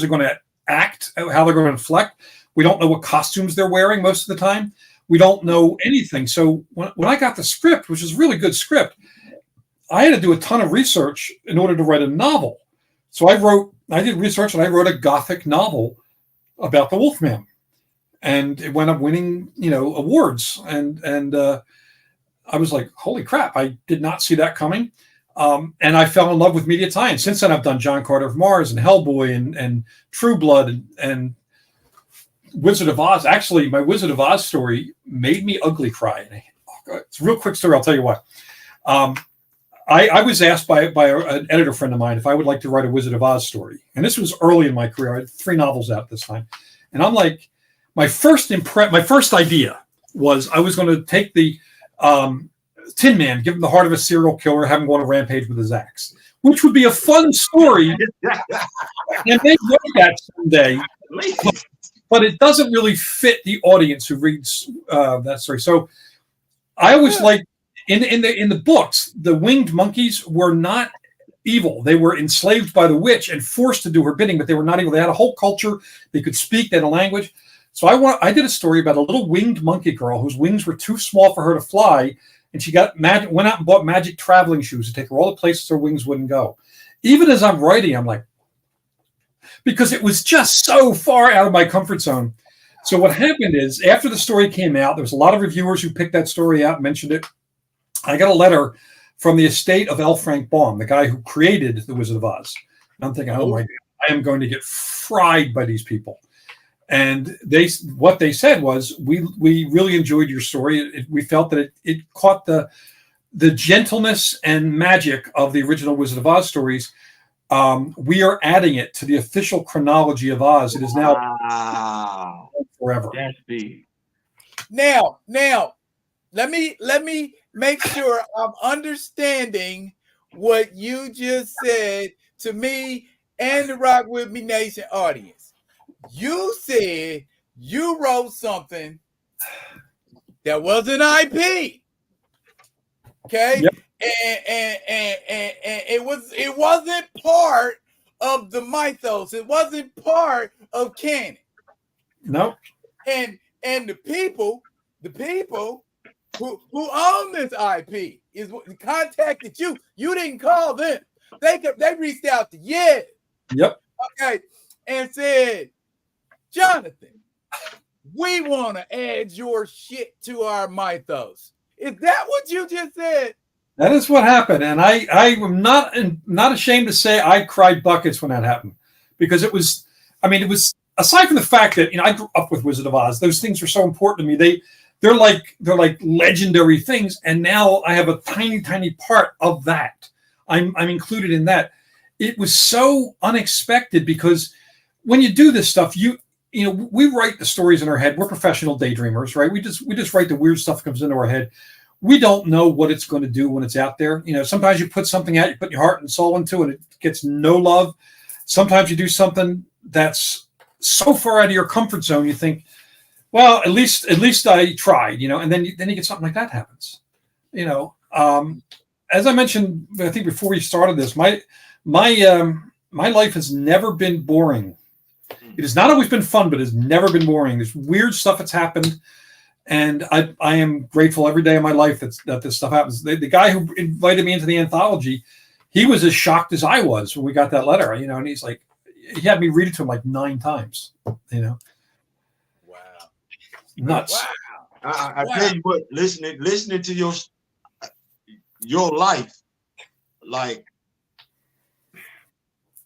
going to act, how they're going to inflect. We don't know what costumes they're wearing most of the time. We don't know anything. So when I got the script, which is a really good script, I had to do a ton of research in order to write a novel. So I did research and I wrote a Gothic novel about the Wolfman. And it wound up winning, awards. And I was like, holy crap, I did not see that coming. And I fell in love with media tie-in. Since then, I've done John Carter of Mars and Hellboy and True Blood and Wizard of Oz. Actually, my Wizard of Oz story made me ugly cry. It's a real quick story. I'll tell you why. I was asked by an editor friend of mine if I would like to write a Wizard of Oz story. And this was early in my career. I had 3 novels out this time. And I'm like, my first idea was I was going to take the Tin Man, give him the heart of a serial killer, have him go on a rampage with his axe, which would be a fun story. And they wrote that someday, but it doesn't really fit the audience who reads that story. So I always like in the books, the winged monkeys were not evil. They were enslaved by the witch and forced to do her bidding, but they were not evil. They had a whole culture. They could speak. They had a language. So I did a story about a little winged monkey girl whose wings were too small for her to fly, and she went out and bought magic traveling shoes to take her all the places her wings wouldn't go. Even as I'm writing, I'm like, because it was just so far out of my comfort zone. So what happened is, after the story came out, there was a lot of reviewers who picked that story out and mentioned it. I got a letter from the estate of L. Frank Baum, the guy who created The Wizard of Oz. And I'm thinking, oh my God, I am going to get fried by these people. And what they said was, we really enjoyed your story. We felt that it caught the gentleness and magic of the original Wizard of Oz stories. We are adding it to the official chronology of Oz. It is now forever. That's big. Now, let me make sure I'm understanding what you just said to me and the Rock With Me Nation audience. You said you wrote something that was an IP, okay? Yep. And it wasn't part of the mythos. It wasn't part of canon. No. And the people who own this IP is what contacted you. You didn't call them. They reached out to you. Yep. Okay. And said, Jonathan, we want to add your shit to our mythos. Is that what you just said? That is what happened. And I am not ashamed to say I cried buckets when that happened, because it was aside from the fact that, I grew up with Wizard of Oz, those things are so important to me. They're like legendary things. And now I have a tiny, tiny part of that. I'm included in that. It was so unexpected, because when you do this stuff, we write the stories in our head. We're professional daydreamers, right? We just write the weird stuff that comes into our head. We don't know what it's going to do when it's out there. Sometimes you put something out, you put your heart and soul into, and it gets no love. Sometimes you do something that's so far out of your comfort zone, you think, well, at least I tried, and then you get something like that happens. As I mentioned, I think before we started this, my life has never been boring. It has not always been fun, but it's never been boring. There's weird stuff that's happened, and I am grateful every day of my life that this stuff happens. The guy who invited me into the anthology, he was as shocked as I was when we got that letter, and he's like, he had me read it to him like 9 times, Wow. Nuts. Wow. I tell you what, listening to your life, like,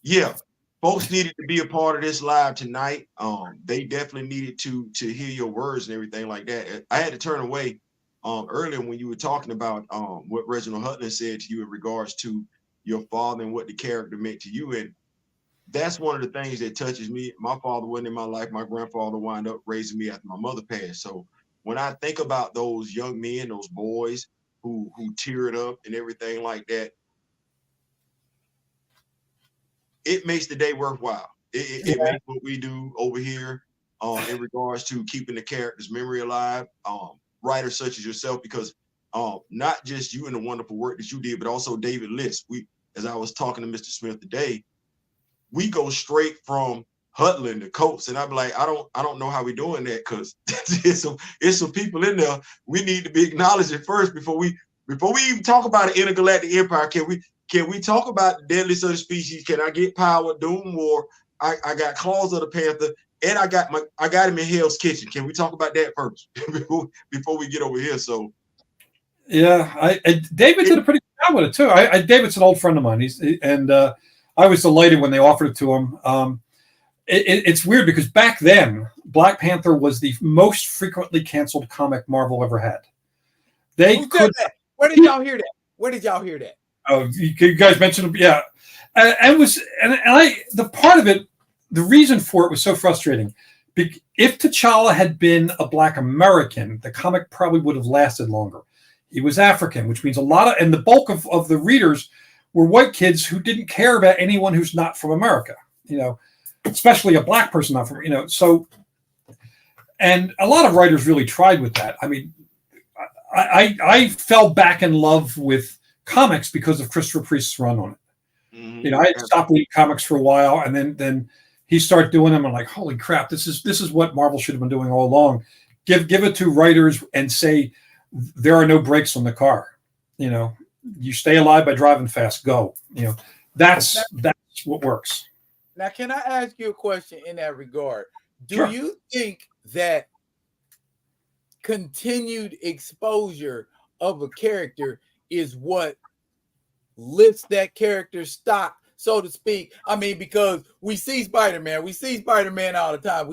yeah, folks needed to be a part of this live tonight. They definitely needed to hear your words and everything like that. I had to turn away earlier when you were talking about what Reginald Hutton said to you in regards to your father and what the character meant to you. And that's one of the things that touches me. My father wasn't in my life. My grandfather wound up raising me after my mother passed. So when I think about those young men, those boys who teared up and everything like that, it makes the day worthwhile. It makes what we do over here in regards to keeping the character's memory alive. Writers such as yourself, because not just you and the wonderful work that you did, but also David List. As I was talking to Mr. Smith today, we go straight from Hutland to Coates, and I'm like, I don't know how we're doing that, because it's some people in there we need to be acknowledging first before we even talk about an intergalactic empire. Can we talk about the deadliest of the species? Can I get Power, Doom War? I got Claws of the Panther, and I got him in Hell's Kitchen. Can we talk about that first before we get over here? So yeah, David did a pretty good job with it too. David's an old friend of mine. I was delighted when they offered it to him. It's weird because back then, Black Panther was the most frequently canceled comic Marvel ever had. Who said that? Where did y'all hear that? Oh, you guys mentioned, yeah. The part of it, the reason for it was so frustrating. If T'Challa had been a Black American, the comic probably would have lasted longer. He was African, which means and the bulk of the readers were white kids who didn't care about anyone who's not from America, especially a Black person not from, so, and a lot of writers really tried with that. I mean, I fell back in love with comics because of Christopher Priest's run on it. Mm-hmm. I had stopped reading comics for a while, and then he started doing them. I'm like, holy crap, this is what Marvel should have been doing all along. Give it to writers and say there are no brakes on the car. You stay alive by driving fast. Go. That's what works. Now, can I ask you a question in that regard? Do Sure. you think that continued exposure of a character is what lifts that character's stock, so to speak? I mean, because we see Spider-Man all the time.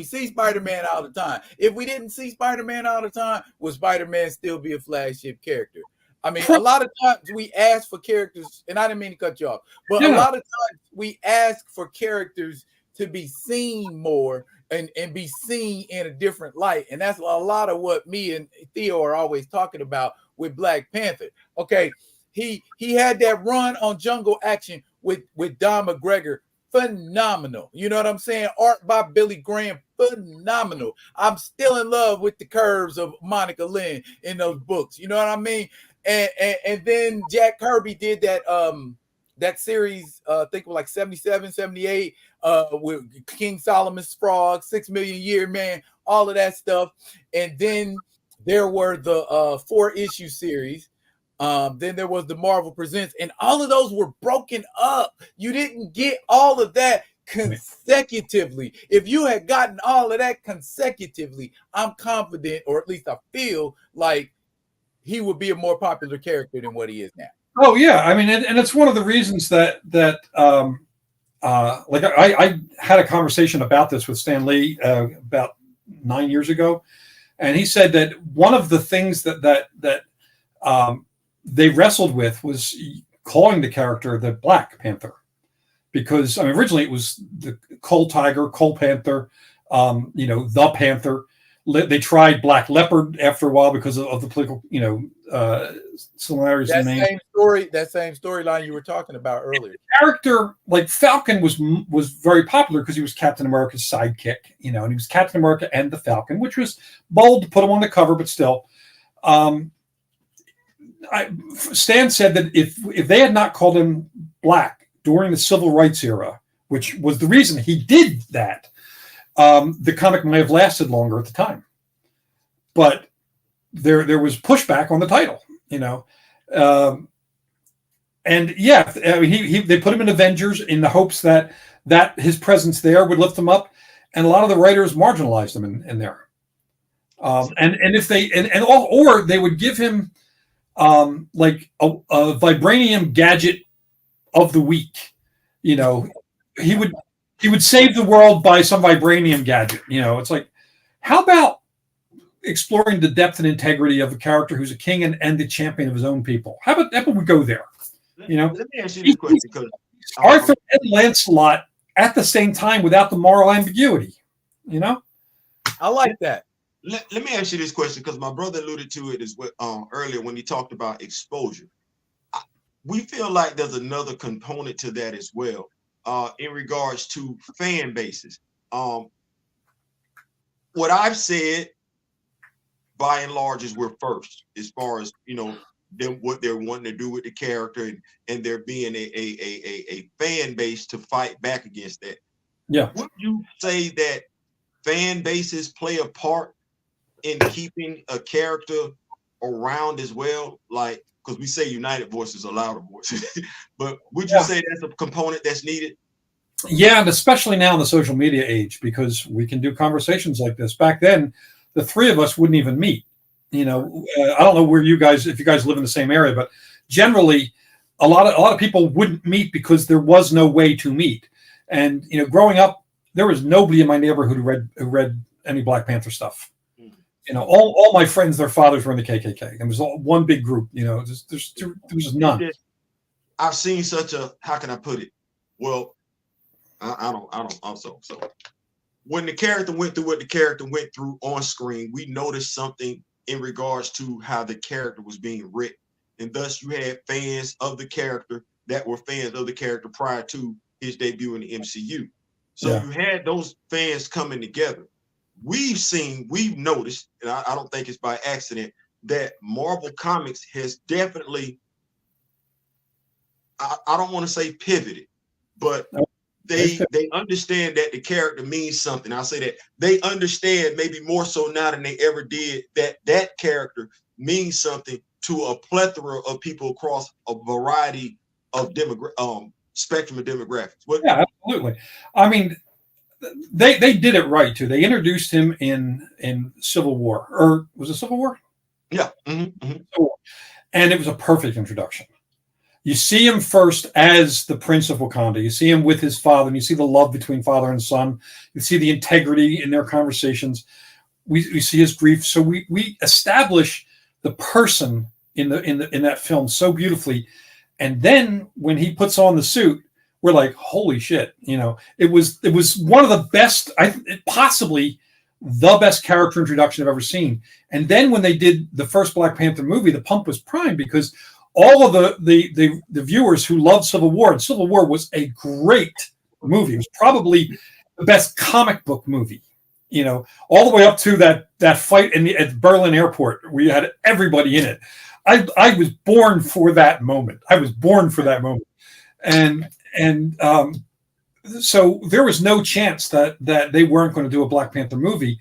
If we didn't see Spider-Man all the time, would Spider-Man still be a flagship character? I mean, a lot of times we ask for characters, and I didn't mean to cut you off, but a lot of times we ask for characters to be seen more and be seen in a different light. And that's a lot of what me and Theo are always talking about with Black Panther. Okay, he had that run on Jungle Action with Don McGregor. Phenomenal. You know what I'm saying? Art by Billy Graham. Phenomenal. I'm still in love with the curves of Monica Lynn in those books. You know what I mean? And then Jack Kirby did that series, I think it was like 77, 78, with King Solomon's Frog, 6 Million Year Man. all of that stuff. And then there were the 4-issue series. Then there was the Marvel Presents, and all of those were broken up. You didn't get all of that consecutively. If you had gotten all of that consecutively, I'm confident, or at least I feel like he would be a more popular character than what he is now. Oh yeah, I mean, and it's one of the reasons that like I had a conversation about this with Stan Lee about 9 years ago, and he said that one of the things that they wrestled with was calling the character the Black Panther, because I mean originally it was the Coal Tiger, Coal Panther, the Panther. They tried Black Leopard after a while because of the political, similarities in the name. That same storyline you were talking about earlier. The character like Falcon was very popular because he was Captain America's sidekick, and he was Captain America and the Falcon, which was bold to put him on the cover, but still. Stan said that if they had not called him Black during the Civil Rights era, which was the reason he did that, the comic might have lasted longer at the time. But there was pushback on the title, and yeah, I mean, they put him in Avengers in the hopes that his presence there would lift him up, and a lot of the writers marginalized him in there. And if they or they would give him like a vibranium gadget of the week, he would save the world by some vibranium gadget. It's like, how about exploring the depth and integrity of a character who's a king and the champion of his own people? How about we go there? Let me ask you this question, because Arthur and Lancelot at the same time without the moral ambiguity. I like that. Let me ask you this question, because my brother alluded to it as well earlier when he talked about exposure. We feel like there's another component to that as well, in regards to fan bases. What I've said, by and large, is we're first as far as them, what they're wanting to do with the character, and there being a fan base to fight back against that. Yeah. Would you say that fan bases play a part in keeping a character around as well? Like, because we say united voices are louder voices, but would you say that's a component that's needed? Yeah, and especially now in the social media age, because we can do conversations like this. Back then, the three of us wouldn't even meet. I don't know where if you guys live in the same area, but generally, a lot of people wouldn't meet because there was no way to meet. And growing up, there was nobody in my neighborhood who read any Black Panther stuff. All my friends, their fathers were in the KKK. It was one big group. There was none. I've seen such a, how can I put it? Well, I don't also. So when the character went through what the character went through on screen, we noticed something in regards to how the character was being written. And thus you had fans of the character that were fans of the character prior to his debut in the MCU. So you had those fans coming together. We've noticed, and I don't think it's by accident, that Marvel Comics has definitely, I don't want to say pivoted, but they understand that the character means something. I'll say that they understand maybe more so now than they ever did that character means something to a plethora of people across a variety of spectrum of demographics. Yeah, absolutely. I mean, they did it right too. They introduced him in Civil War, or was it Civil War? Yeah. Civil War. And it was a perfect introduction. You see him first as the Prince of Wakanda. You see him with his father, and you see the love between father and son. You see the integrity in their conversations. We see his grief. So we establish the person in that film so beautifully. And then when he puts on the suit, we're like, holy shit! It was one of the best, possibly the best character introduction I've ever seen. And then when they did the first Black Panther movie, the pump was primed because all of the viewers who loved Civil War, and Civil War was a great movie. It was probably the best comic book movie, all the way up to that fight at Berlin airport where you had everybody in it. I was born for that moment. And so there was no chance that they weren't going to do a Black Panther movie.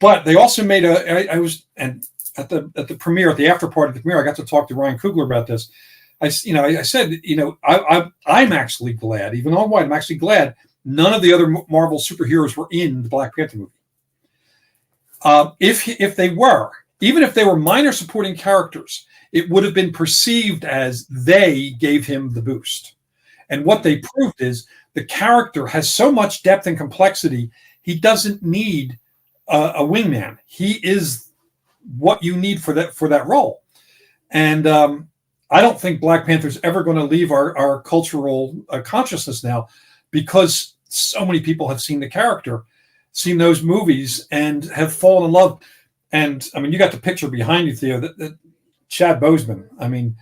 But they also made I was and at the premiere, at the after party of the premiere, I got to talk to Ryan Coogler about this. I said, I'm actually glad, even though I'm white, I'm actually glad none of the other Marvel superheroes were in the Black Panther movie. If they were, even if they were minor supporting characters, it would have been perceived as they gave him the boost. And what they proved is the character has so much depth and complexity, he doesn't need a wingman. He is what you need for that role. And I don't think Black Panther's ever going to leave our cultural consciousness now, because so many people have seen the character, seen those movies, and have fallen in love. And I mean, you got the picture behind you, Theo, that Chad Boseman. I mean,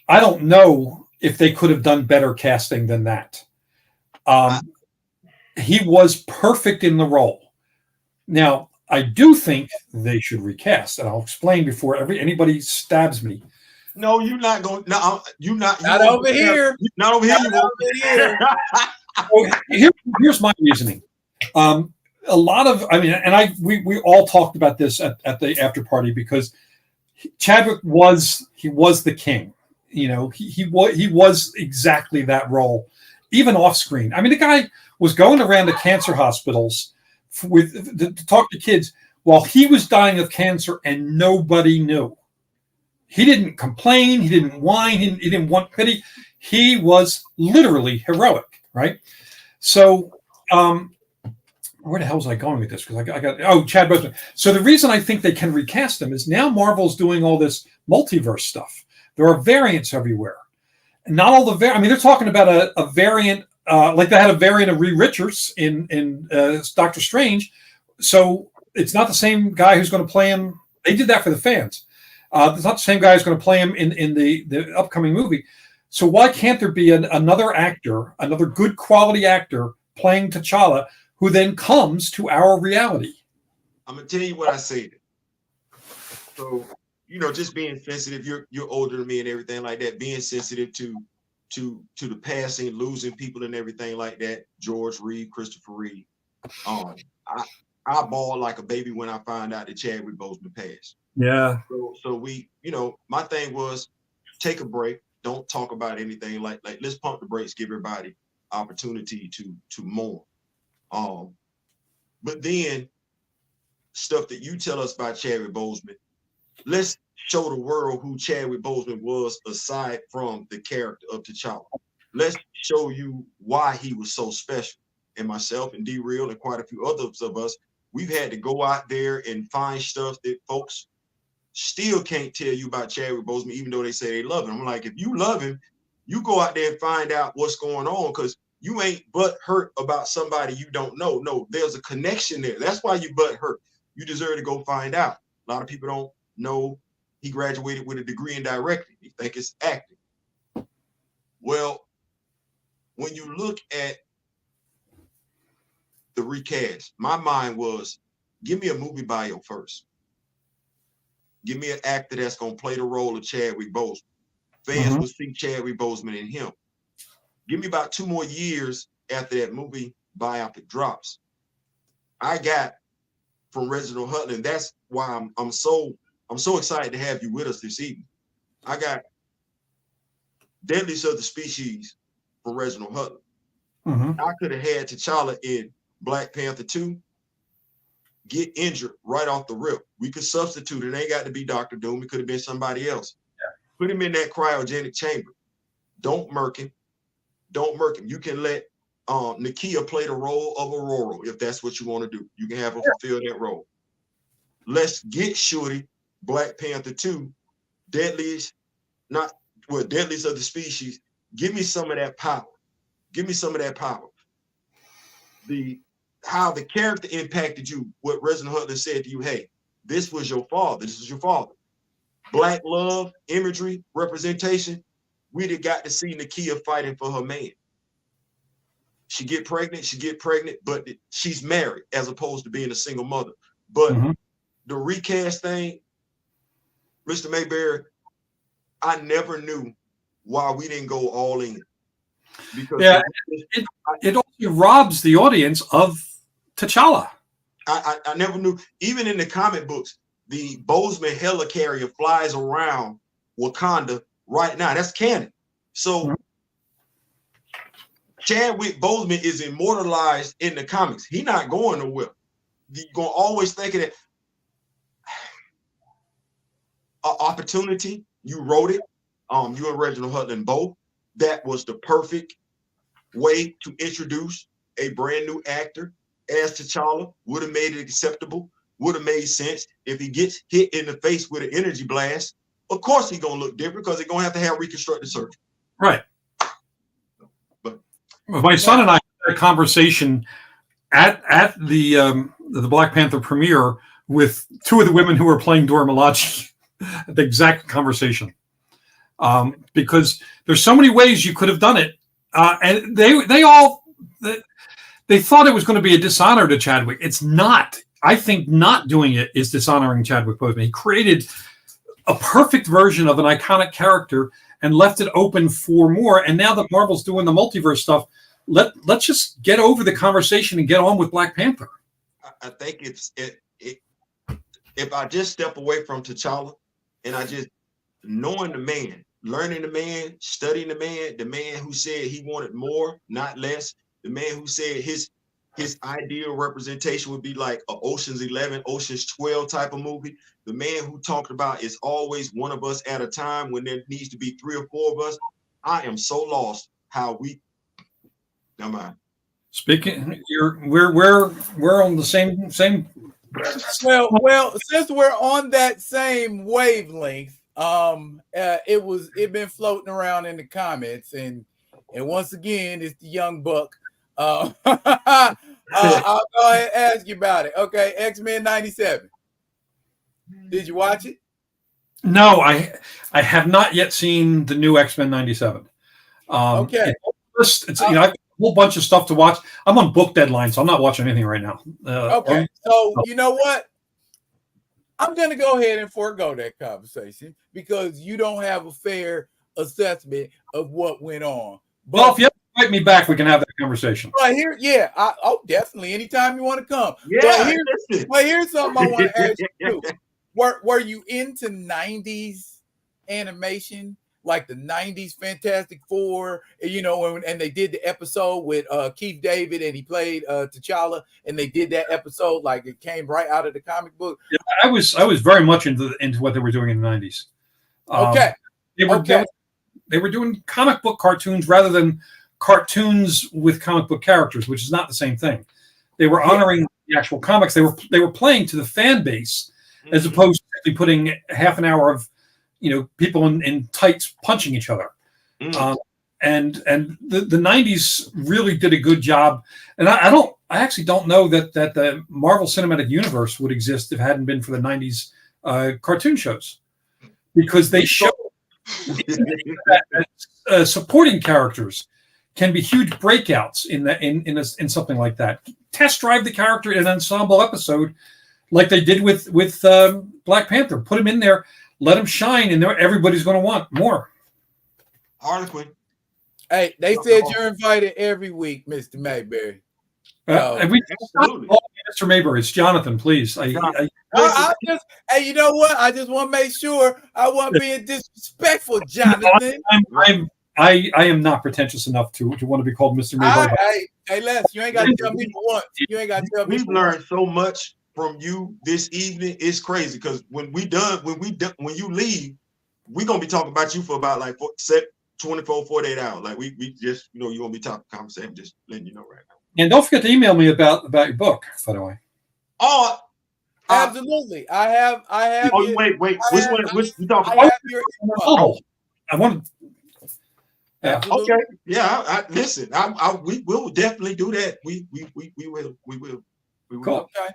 I don't know if they could have done better casting than that. He was perfect in the role. Now, I do think they should recast, and I'll explain before anybody stabs me. No, you're not going. No, you're not. Not over here. Not over here. Not over So here. here's my reasoning. A lot of, I mean, and we all talked about this at the after party, because Chadwick was the king. He was exactly that role, even off screen. I mean, the guy was going around to cancer hospitals to talk to kids while he was dying of cancer, and nobody knew. He didn't complain. He didn't whine. He didn't want pity. He was literally heroic, right? So, where the hell was I going with this? Because I got Chad Boseman. So the reason I think they can recast him is now Marvel's doing all this multiverse stuff. There are variants everywhere. Not all the I mean, they're talking about a variant, like they had a variant of Reed Richards in Doctor Strange. So it's not the same guy who's going to play him. They did that for the fans. It's not the same guy who's going to play him in the upcoming movie. So why can't there be another actor, another good quality actor playing T'Challa, who then comes to our reality? I'm gonna tell you what I said. So, just being sensitive. You're older than me and everything like that. Being sensitive to the passing, losing people and everything like that. George Reed, Christopher Reed. I bawled like a baby when I found out that Chadwick Boseman passed. Yeah. So we, my thing was take a break. Don't talk about anything like let's pump the brakes. Give everybody opportunity to mourn. But then stuff that you tell us about Chadwick Boseman, let's show the world who Chadwick Boseman was aside from the character of T'Challa. Let's show you why he was so special. And myself and D-Real and quite a few others of us, we've had to go out there and find stuff that folks still can't tell you about Chadwick Boseman, even though they say they love him. I'm like, if you love him, you go out there and find out what's going on, because you ain't butt hurt about somebody you don't know. No, there's a connection there. That's why you butt hurt. You deserve to go find out. A lot of people don't know he graduated with a degree in directing. They think it's acting. Well, when you look at the recast, my mind was, give me a movie bio first. Give me an actor that's going to play the role of Chadwick Boseman. Fans will see Chadwick Boseman in him. Give me about 2 more years after that movie biopic drops. I got from Reginald Hudlin, and that's why I'm so excited to have you with us this evening. I got Deadliest of the Species from Reginald Hudlin. I could have had T'Challa in Black Panther 2 get injured right off the rip. We could substitute it. It ain't got to be Dr. Doom. It could have been somebody else. Yeah. Put him in that cryogenic chamber. Don't murk him. You can let Nakia play the role of Aurora if that's what you want to do. You can have her fulfill that role. Let's get Shorty, Black Panther 2, Deadliest of the Species. Give me some of that power. How the character impacted you, what Reginald Hudlin said to you, hey, this was your father. Black love, imagery, representation. We'd have got to see Nakia fighting for her man. She get pregnant, but she's married as opposed to being a single mother. But the recast thing, Mr. Maberry, I never knew why we didn't go all in. Because it also robs the audience of T'Challa. I never knew. Even in the comic books, the Bozeman helicarrier flies around Wakanda right now. That's canon. So Chadwick Boseman is immortalized in the comics. He's not going nowhere. You're gonna always think of that opportunity. You wrote it. You and Reginald Hudlin both. That was the perfect way to introduce a brand new actor as T'Challa. Would have made it acceptable. Would have made sense. If he gets hit in the face with an energy blast, of course he's gonna look different because he's gonna have to have reconstructive surgery. Right. But my son and I had a conversation at the Black Panther premiere with two of the women who were playing Dora Milaje. The exact conversation, because there's so many ways you could have done it, and they thought it was going to be a dishonor to Chadwick. It's not. I think not doing it is dishonoring Chadwick Boseman. He created a perfect version of an iconic character and left it open for more. And now that Marvel's doing the multiverse stuff, let's just get over the conversation and get on with Black Panther. I think if I just step away from T'Challa and I just knowing the man, learning the man, studying the man who said he wanted more, not less, the man who said his ideal representation would be like a Ocean's 11, Ocean's 12 type of movie. The man who talked about it's always one of us at a time when there needs to be 3 or 4 of us. I am so lost how we. Never mind. Speaking, we're on the same. Well, since we're on that same wavelength, it been floating around in the comments, and once again, it's the young buck. I'll go ahead and ask you about it. Okay, X-Men 97. Did you watch it? No, I have not yet seen the new X-Men 97. Okay, it's I have a whole bunch of stuff to watch. I'm on book deadline, so I'm not watching anything right now. Okay, so you know what? I'm going to go ahead and forego that conversation because you don't have a fair assessment of what went on. But, well, if you invite me back, we can have that conversation. But here, definitely. Anytime you want to come. Yeah. But here's something I want to ask you. Were you into 90s animation? Like the 90s Fantastic Four, and they did the episode with Keith David and he played T'Challa, and they did that episode like it came right out of the comic book. Yeah, I was very much into what they were doing in the 90s. They were doing comic book cartoons rather than cartoons with comic book characters, which is not the same thing. They were honoring the actual comics. They were playing to the fan base as opposed to putting half an hour of people in tights punching each other. And the 90s really did a good job. And I actually don't know that the Marvel Cinematic Universe would exist if it hadn't been for the 90s cartoon shows, because they show that supporting characters can be huge breakouts in something like that. Test drive the character in an ensemble episode like they did with Black Panther. Put him in there, let him shine, and everybody's going to want more. Harlequin. Hey, they said you're invited every week, Mr. Maberry. Absolutely. Mr. Maberry, it's Jonathan, please. Hey, you know what? I just want to make sure I wasn't being disrespectful, Jonathan. I am not pretentious enough to want to be called Mr. Maberry. Hey, Les, you ain't got to tell me for once. You ain't got to tell me. We've learned so much from you this evening. It's crazy because when you leave, we're gonna be talking about you for about like 24, 48 hours. Like we just you're gonna be talking conversation, just letting you know right now. And don't forget to email me about your book, by the way. Oh, absolutely. I have. Oh, wait. Which one? You talking about? I want to. Yeah. Okay. Yeah. Listen. We will definitely do that. We will. Cool. Okay.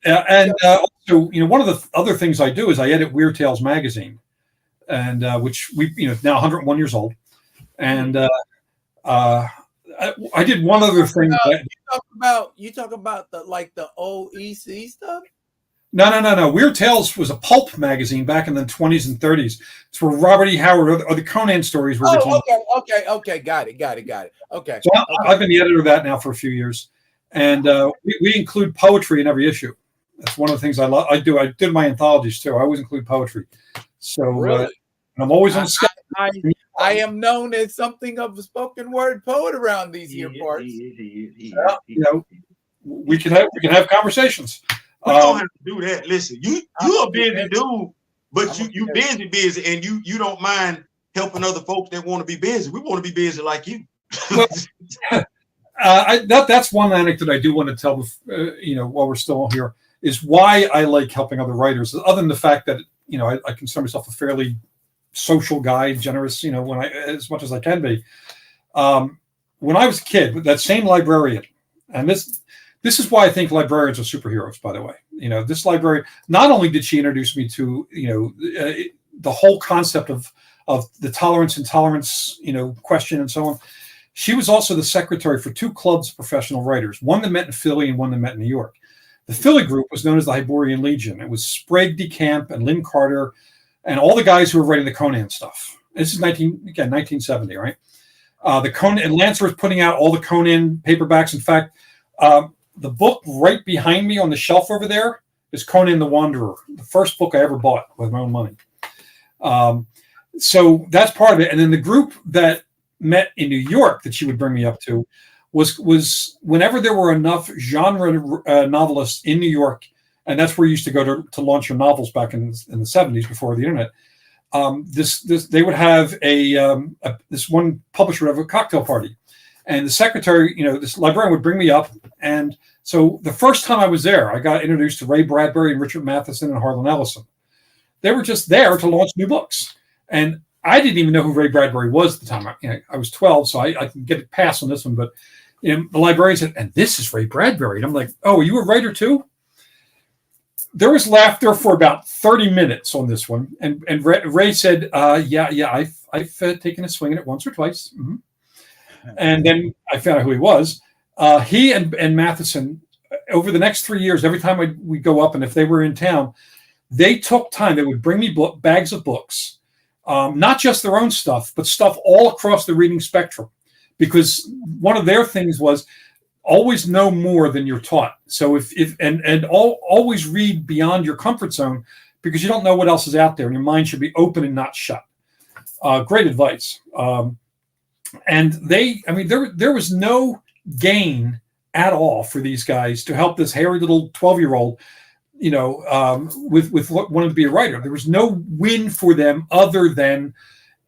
And also, one of the other things I do is I edit Weird Tales magazine, and which now 101 years old, and I did one other thing. You talk about the old EC stuff. No. Weird Tales was a pulp magazine back in the 20s and 30s. It's where Robert E. Howard or the Conan stories were written. Okay. Got it. Okay. So I've been the editor of that now for a few years. And we include poetry in every issue. That's one of the things I love. I do. I did my anthologies too. I always include poetry. So Really? and I'm always on Skype. I am known as something of a spoken word poet around these here parts. We can have conversations. We don't have to do that. Listen, you're a busy dude, but you busy, and you don't mind helping other folks that want to be busy. We want to be busy like you. Well, that's one anecdote I do want to tell. While we're still here, is why I like helping other writers. Other than the fact that I consider myself a fairly social guy, generous. When as much as I can be. When I was a kid, that same librarian, and this is why I think librarians are superheroes. By the way, this librarian, not only did she introduce me to the whole concept of the tolerance intolerance question and so on. She was also the secretary for two clubs of professional writers, one that met in Philly and one that met in New York. The Philly group was known as the Hyborian Legion. It was Sprague DeCamp and Lynn Carter and all the guys who were writing the Conan stuff. This is 1970, right? The Conan, and Lancer was putting out all the Conan paperbacks. In fact, the book right behind me on the shelf over there is Conan the Wanderer, the first book I ever bought with my own money. So that's part of it. And then the group that met in New York that she would bring me up to was whenever there were enough genre novelists in New York, and that's where you used to go to launch your novels back in the 70s before the internet. They would have this one publisher would have a cocktail party, and the secretary, this librarian would bring me up. And so the first time I was there, I got introduced to Ray Bradbury and Richard Matheson and Harlan Ellison. They were just there to launch new books, and I didn't even know who Ray Bradbury was at the time. I was 12, so I can get a pass on this one. But the librarian said, "And this is Ray Bradbury," and I'm like, "Oh, are you a writer too?" There was laughter for about 30 minutes on this one, and Ray said, "Yeah, I've taken a swing at it once or twice." Mm-hmm. And then I found out who he was. He and Matheson, over the next 3 years, every time we go up, and if they were in town, they took time. They would bring me bags of books. Not just their own stuff, but stuff all across the reading spectrum, because one of their things was always know more than you're taught. So always read beyond your comfort zone, because you don't know what else is out there, and your mind should be open and not shut. Great advice. And there was no gain at all for these guys to help this hairy little 12-year-old. With wanting to be a writer. There was no win for them other than,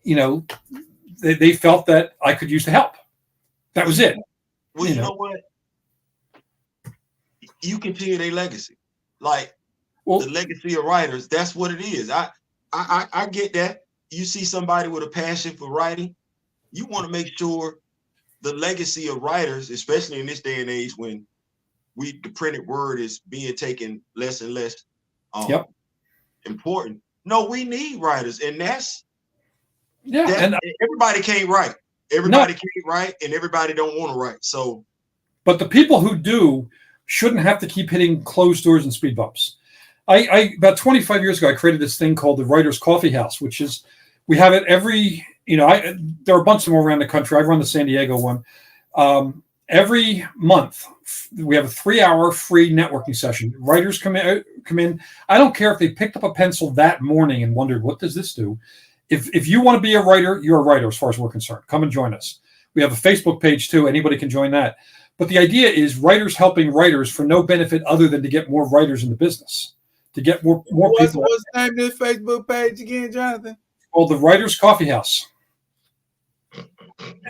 they felt that I could use the help. That was it. Well, you know what? You continue their legacy. The legacy of writers, that's what it is. I get that. You see somebody with a passion for writing, you want to make sure the legacy of writers, especially in this day and age when the printed word is being taken less and less important. No, we need writers, and and everybody can't write. Everybody can't write, and everybody don't want to write. So, but the people who do shouldn't have to keep hitting closed doors and speed bumps. I about 25 years ago, I created this thing called the Writers Coffee House, which is, we have it every, there are a bunch of them around the country. I run the San Diego one. Every month, we have a 3-hour free networking session. Writers come in. I don't care if they picked up a pencil that morning and wondered, what does this do? If you want to be a writer, you're a writer as far as we're concerned. Come and join us. We have a Facebook page too. Anybody can join that. But the idea is writers helping writers for no benefit other than to get more writers in the business, to get more people. What's the name of this Facebook page again, Jonathan? Called the Writers Coffee House.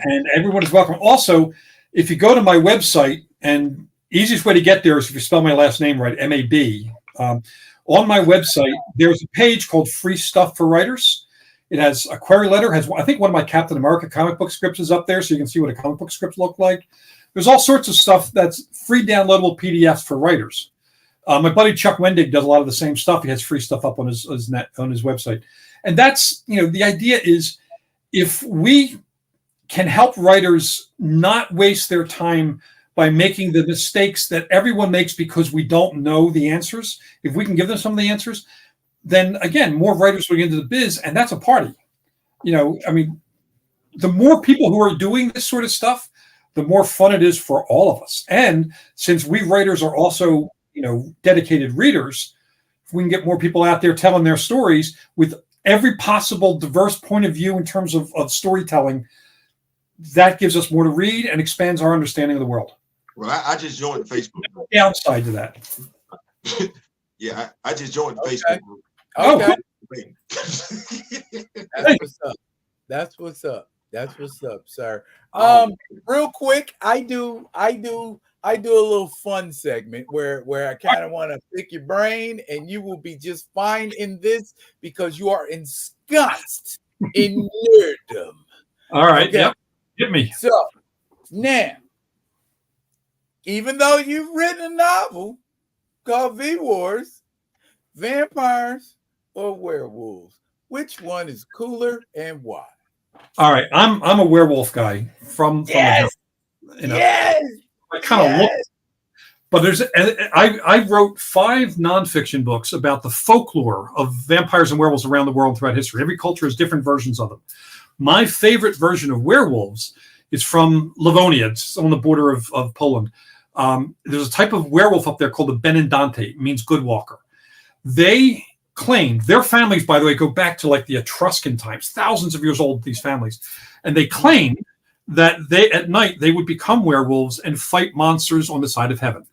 And everyone is welcome. Also, if you go to my website, and easiest way to get there is if you spell my last name right, M-A-B. On my website, there's a page called Free Stuff for Writers. It has a query letter. I think one of my Captain America comic book scripts is up there, so you can see what a comic book script look like. There's all sorts of stuff that's free downloadable PDFs for writers. My buddy Chuck Wendig does a lot of the same stuff. He has free stuff up on his website. And that's, the idea is, if we can help writers not waste their time by making the mistakes that everyone makes because we don't know the answers, if we can give them some of the answers, then again, more writers will get into the biz, and that's a party. The more people who are doing this sort of stuff, the more fun it is for all of us. And since we writers are also, dedicated readers, if we can get more people out there telling their stories with every possible diverse point of view in terms of storytelling, that gives us more to read and expands our understanding of the world. Well, I just joined the Facebook group. Downside to that. Yeah, I just joined the Facebook group. Okay. Oh, That's what's up. That's what's up, sir. Real quick, I do a little fun segment where I kind of want to pick your brain, and you will be just fine in this because you are ensconced in nerddom. All right. Okay? Yep. Hit me. So now, even though you've written a novel called V Wars, vampires or werewolves, which one is cooler and why? All right. I'm a werewolf guy from Yes. Yes. I kind of look, but I wrote 5 nonfiction books about the folklore of vampires and werewolves around the world throughout history. Every culture has different versions of them. My favorite version of werewolves is from Livonia. It's on the border of Poland. There's a type of werewolf up there called the Benedante. It means good walker. They claimed, their families, by the way, go back to like the Etruscan times, thousands of years old, these families. And they claimed that at night they would become werewolves and fight monsters on the side of heaven.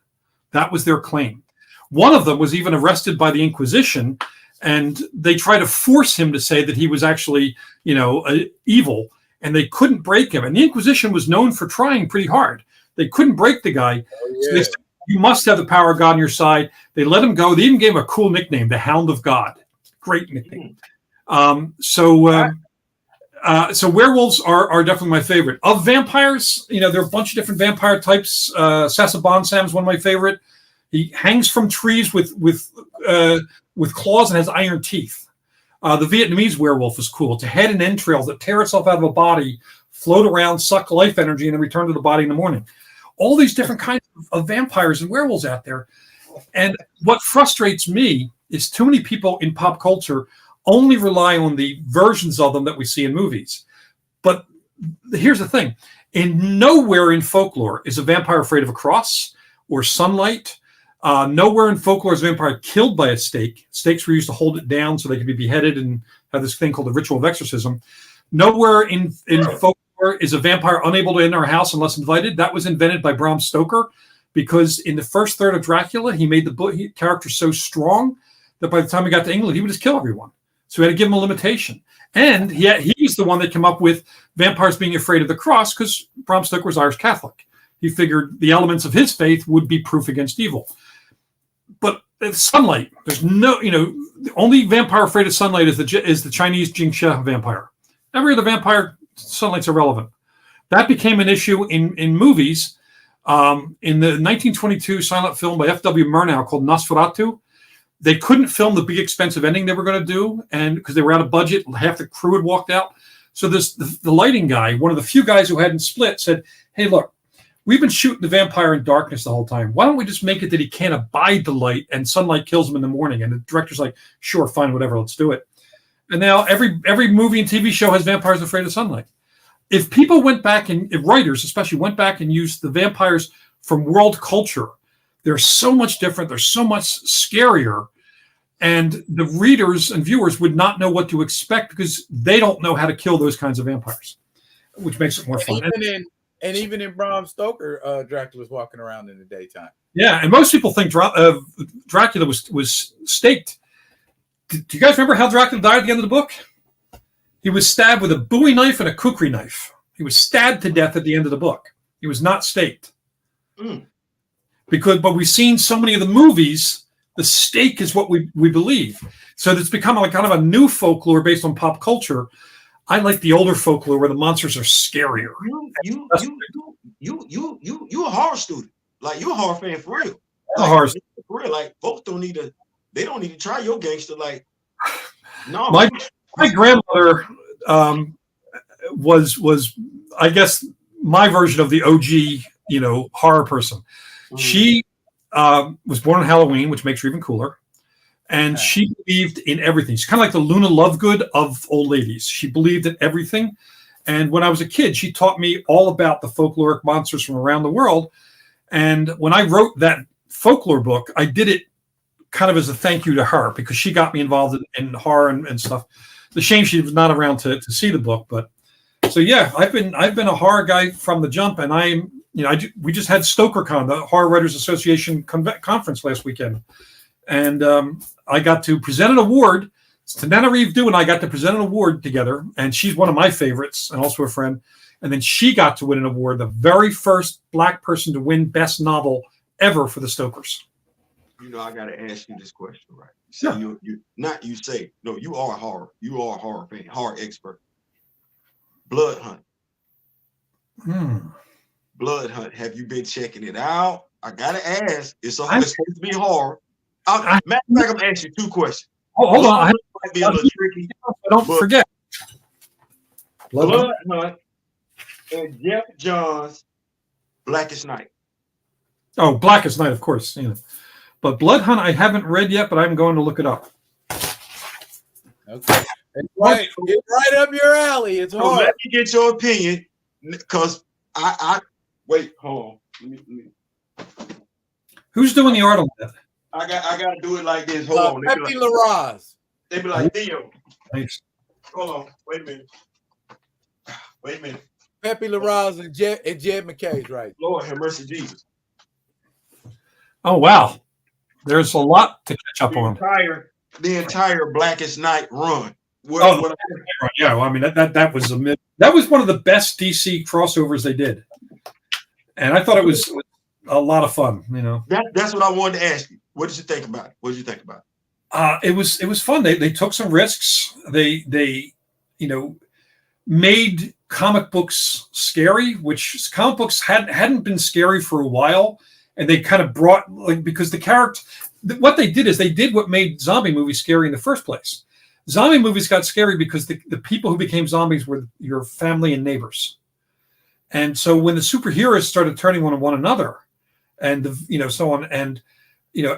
That was their claim. One of them was even arrested by the Inquisition, and they tried to force him to say that he was actually, evil, and they couldn't break him. And the Inquisition was known for trying pretty hard. They couldn't break the guy. So they said, you must have the power of God on your side. They let him go. They even gave him a cool nickname, the Hound of God. Great nickname. So werewolves are definitely my favorite. Of vampires, there are a bunch of different vampire types. Sasabonsam is one of my favorite. He hangs from trees with claws and has iron teeth. The Vietnamese werewolf is cool. It's a head and entrails that tear itself out of a body, float around, suck life energy, and then return to the body in the morning. All these different kinds of vampires and werewolves out there. And what frustrates me is too many people in pop culture only rely on the versions of them that we see in movies. But here's the thing. Nowhere in folklore is a vampire afraid of a cross or sunlight. Nowhere in folklore is a vampire killed by a stake. Stakes were used to hold it down so they could be beheaded and have this thing called the ritual of exorcism. Nowhere in folklore is a vampire unable to enter a house unless invited. That was invented by Bram Stoker because in the first third of Dracula, he made the character so strong that by the time he got to England, he would just kill everyone. So we had to give him a limitation. And he was the one that came up with vampires being afraid of the cross because Bram Stoker was Irish Catholic. He figured the elements of his faith would be proof against evil. But sunlight, there's no, the only vampire afraid of sunlight is the Chinese Jingxia vampire. Every other vampire, sunlight's irrelevant. That became an issue in movies. In the 1922 silent film by F.W. Murnau called Nosferatu, they couldn't film the big expensive ending they were going to do, and because they were out of budget, half the crew had walked out. So the lighting guy, one of the few guys who hadn't split, said, "Hey, look, we've been shooting the vampire in darkness the whole time. Why don't we just make it that he can't abide the light and sunlight kills him in the morning?" And the director's like, "Sure, fine, whatever, let's do it." And now every movie and TV show has vampires afraid of sunlight. If people went back if writers especially went back and used the vampires from world culture, they're so much different. They're so much scarier. And the readers and viewers would not know what to expect because they don't know how to kill those kinds of vampires, which makes it more fun. Even in Bram Stoker, Dracula's walking around in the daytime. Yeah, and most people think Dracula was staked. Do you guys remember how Dracula died at the end of the book? He was stabbed with a Bowie knife and a kukri knife. He was stabbed to death at the end of the book. He was not staked. But we've seen so many of the movies, the stake is what we believe. So it's become like kind of a new folklore based on pop culture. I like the older folklore where the monsters are scarier. You a horror student. Like you're a horror fan for real. Horror for real. Like folks don't need to try your gangster. Like no. My grandmother was I guess my version of the OG, horror person. She was born on Halloween, which makes her even cooler. And she believed in everything. She's kind of like the Luna Lovegood of old ladies. She believed in everything. And when I was a kid, she taught me all about the folkloric monsters from around the world. And when I wrote that folklore book, I did it kind of as a thank you to her because she got me involved in horror and stuff. It's a shame she was not around to see the book, but so yeah, I've been a horror guy from the jump, and we just had StokerCon, the Horror Writers Association conference last weekend, and I got to present an award. Tanana Dew and I got to present an award together, and she's one of my favorites and also a friend. And then she got to win an award, the very first Black person to win Best Novel ever for the Stokers. You know, I got to ask you this question, right? Yeah. You are a horror fan, horror expert. Blood Hunt. Blood Hunt. Have you been checking it out? I got to ask. It's supposed to be horror. Matter of fact, I'm going to ask you two questions. Oh, hold on. Might be a little tricky. Don't forget. Blood Hunt and Jeff Johns' Blackest Night. Oh, Blackest Night, of course. But Blood Hunt, I haven't read yet, but I'm going to look it up. Okay. It's right up your alley. It's hard. Let me get your opinion, because I wait. Hold on. Let me. Who's doing the art on that? I got to do it like this. Hold on. Pepe Larraz. They be like, Theo. Nice. Hold on. Wait a minute. Pepe Larraz and Jed McKay's right. Lord have mercy, Jesus. Oh wow, there's a lot to catch up on. The entire Blackest Night run. Yeah. Well, I mean that was one of the best DC crossovers they did, and I thought it was a lot of fun. That's what I wanted to ask you. What did you think about it? It was fun. They took some risks. They made comic books scary, which comic books hadn't been scary for a while, and they kind of brought because the character. What they did is they did what made zombie movies scary in the first place. Zombie movies got scary because the people who became zombies were your family and neighbors, and so when the superheroes started turning on one another, and so on, and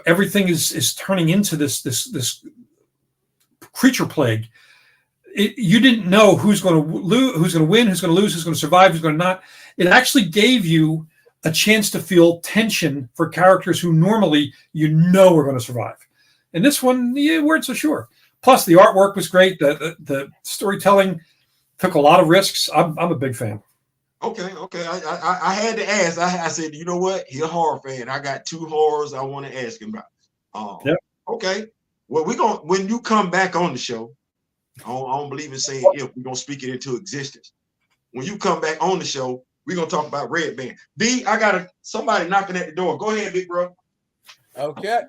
everything is turning into this creature plague. You didn't know who's going to lose, who's going to win, who's going to lose, who's going to survive, who's going to not. It actually gave you a chance to feel tension for characters who normally are going to survive. And this one, you weren't so sure. Plus, the artwork was great. The storytelling took a lot of risks. I'm a big fan. Okay. I had to ask. I said, you know what? He's a horror fan. I got two horrors I want to ask him about. Yep. Okay. Well, when you come back on the show, I don't believe in saying if, we're gonna speak it into existence. When you come back on the show, we're gonna talk about Red Band. B, I got somebody knocking at the door. Go ahead, big bro. Okay.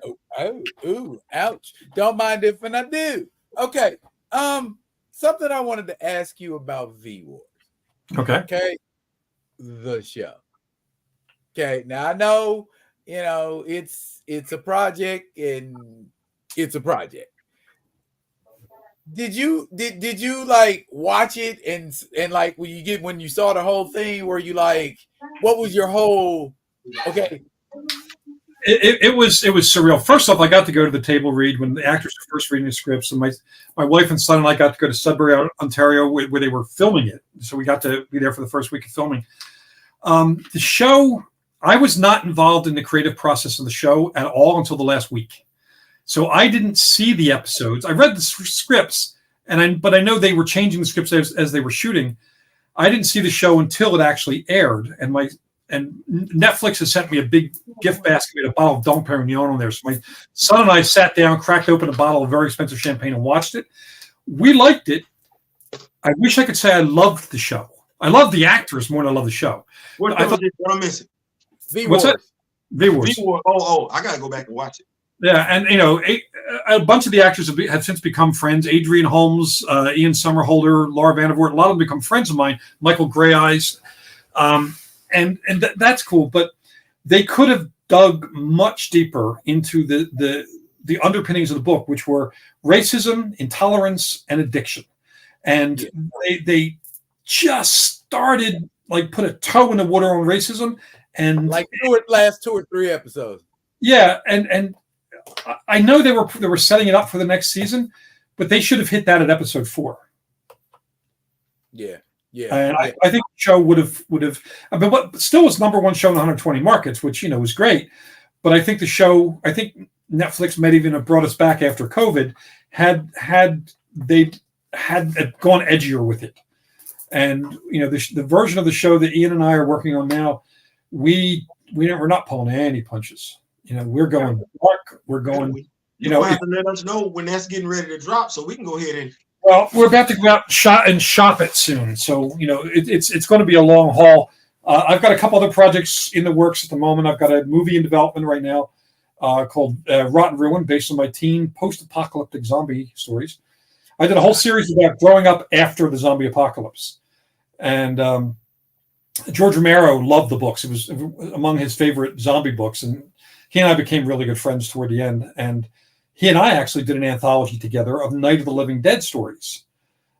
Ouch. Don't mind if I do. Okay. Something I wanted to ask you about V Wars. Okay. The show. Okay. Now I know, it's a project and it's a project. Did you like watch it and like when you saw the whole thing, were you like, what was your whole okay? It was surreal. First off, I got to go to the table read when the actors were first reading the scripts, and my wife and son and I got to go to Sudbury, Ontario, where they were filming it. So we got to be there for the first week of filming. The show, I was not involved in the creative process of the show at all until the last week. So I didn't see the episodes. I read the scripts, but I know they were changing the scripts as they were shooting. I didn't see the show until it actually aired, and Netflix has sent me a big gift basket with a bottle of Dom Perignon on there. So my son and I sat down, cracked open a bottle of very expensive champagne, and watched it. We liked it. I wish I could say I loved the show. I love the actors more than I love the show. What I'm missing? What's that? V Wars. Oh, I gotta go back and watch it. Yeah, and a bunch of the actors have since become friends. Adrian Holmes, Ian Somerhalder, Laura Vandervoort, a lot of them become friends of mine. Michael Grey Eyes, and that's cool. But they could have dug much deeper into the underpinnings of the book, which were racism, intolerance, and addiction. And they just started put a toe in the water on racism, and last 2 or 3 episodes. Yeah, and I know they were setting it up for the next season, but they should have hit that at episode 4. Yeah. Yeah. And I think the show would have, but what still was '1 show in 120 markets, which was great. But I think the show, I think Netflix might even have brought us back after COVID, had they had gone edgier with it. And the version of the show that Ian and I are working on now, we're not pulling any punches. We're going dark. We're going. You have to let us know when that's getting ready to drop, so we can go ahead and. Well, we're about to go out and shop it soon, so it's going to be a long haul. I've got a couple other projects in the works at the moment. I've got a movie in development right now called Rotten Ruin, based on my teen post-apocalyptic zombie stories. I did a whole series about growing up after the zombie apocalypse, and George Romero loved the books. It was among his favorite zombie books, and he and I became really good friends toward the end. And he and I actually did an anthology together of Night of the Living Dead stories.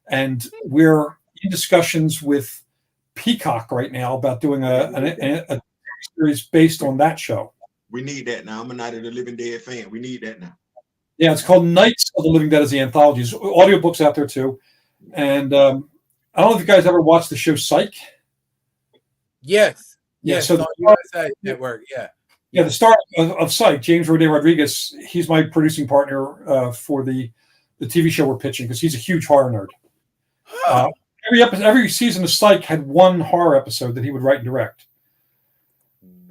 And we're in discussions with Peacock right now about doing a series based on that show. We need that now. I'm a Night of the Living Dead fan. We need that now. Yeah, it's called Nights of the Living Dead as the anthology. There's audiobooks out there too. And I don't know if you guys ever watched the show Psych. Yes. Yeah. So on USA Network. Yeah. Yeah, the star of Psych, James Roday Rodriguez, he's my producing partner for the TV show we're pitching because he's a huge horror nerd. Every season of Psych had one horror episode that he would write and direct,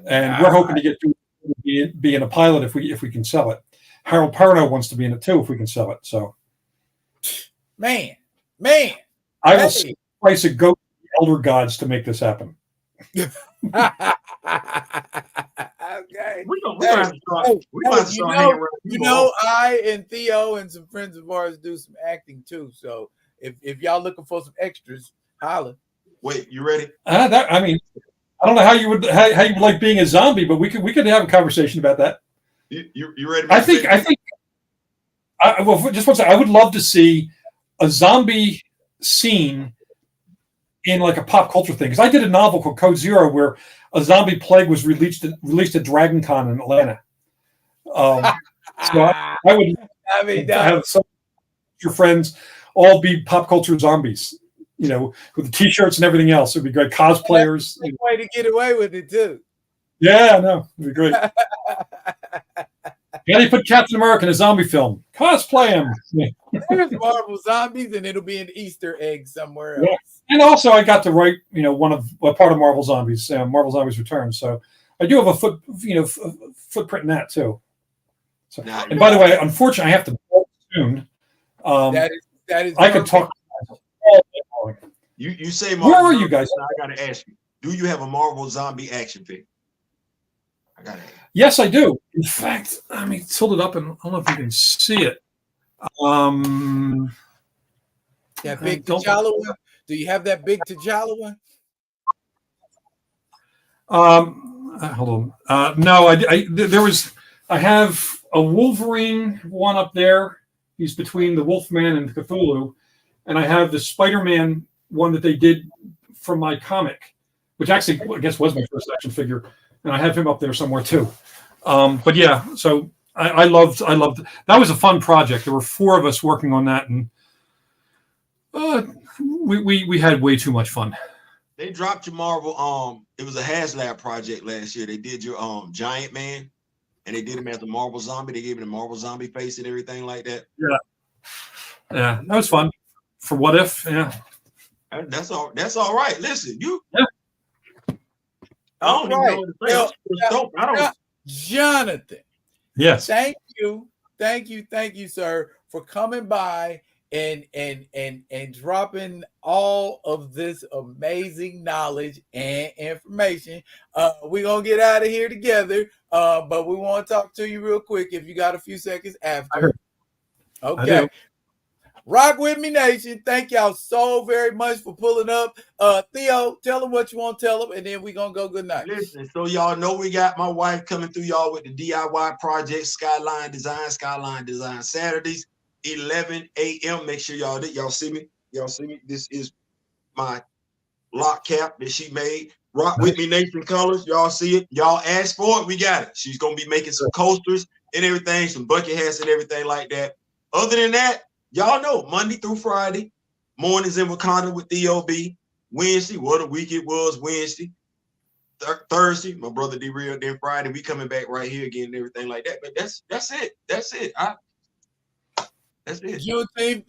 and we're hoping to get to be in a pilot if we can sell it. Harold Perrineau wants to be in it too if we can sell it. So, man, I will sacrifice a goat to the elder gods to make this happen. Okay. We're gonna start. I and Theo and some friends of ours do some acting too. So if y'all looking for some extras, holla. Wait, you ready? I don't know how you would like being a zombie, but we could have a conversation about that. You ready? I think. Well, just one second. I would love to see a zombie scene in like a pop culture thing, because I did a novel called Code Zero where a zombie plague was released at Dragon Con in Atlanta. So I would have some of your friends all be pop culture zombies, with the t-shirts and everything else. It'd be great. Cosplayers. That's a way to get away with it too. Yeah, I know. It'd be great. Yeah, they put Captain America in a zombie film. Cosplay him. There's Marvel zombies, and it'll be an Easter egg somewhere else. Yeah. And also, I got to write, a part of Marvel Zombies, Marvel Zombies Return. So I do have a footprint in that too. So, and by the way, unfortunately, I have to go soon. That is. I could talk. You say Marvel. Where are you guys? I got to ask you. Do you have a Marvel zombie action figure? I got to ask. Yes, I do. In fact, let me tilt it up, and I don't know if you can see it. That big T'Challa one? Do you have that big T'Challa one? Hold on. No, I have a Wolverine one up there. He's between the Wolfman and Cthulhu. And I have the Spider-Man one that they did from my comic, which actually, I guess, was my first action figure. And I have him up there somewhere too. But yeah, so I loved that was a fun project. There were 4 of us working on that, and we had way too much fun. They dropped your Marvel. It was a HasLab project last year. They did your Giant Man, and they did him as a Marvel zombie. They gave him a Marvel zombie face and everything like that. Yeah, that was fun. For What If, yeah. That's all. That's all right. Listen, you. Yeah. I don't even know what to say. Jonathan. Yes. Thank you, sir, for coming by and dropping all of this amazing knowledge and information. We're gonna get out of here together, but we want to talk to you real quick if you got a few seconds after. Okay. Rock with me, nation. Thank y'all so very much for pulling up. Theo, tell them what you want to tell them, and then we're going to go good night. Listen, so y'all know we got my wife coming through y'all with the DIY project, Skyline Design Saturdays, 11 a.m. Make sure y'all see me. This is my lock cap that she made. Rock with me, Nation Colors. Y'all see it. Y'all asked for it. We got it. She's going to be making some coasters and everything, some bucket hats and everything like that. Other than that, y'all know Monday through Friday, mornings in Wakanda with Theo B. Wednesday, what a week it was. Wednesday, Thursday, my brother D-Real. Then Friday, we coming back right here again and everything like that. But that's it. That's it. That's it.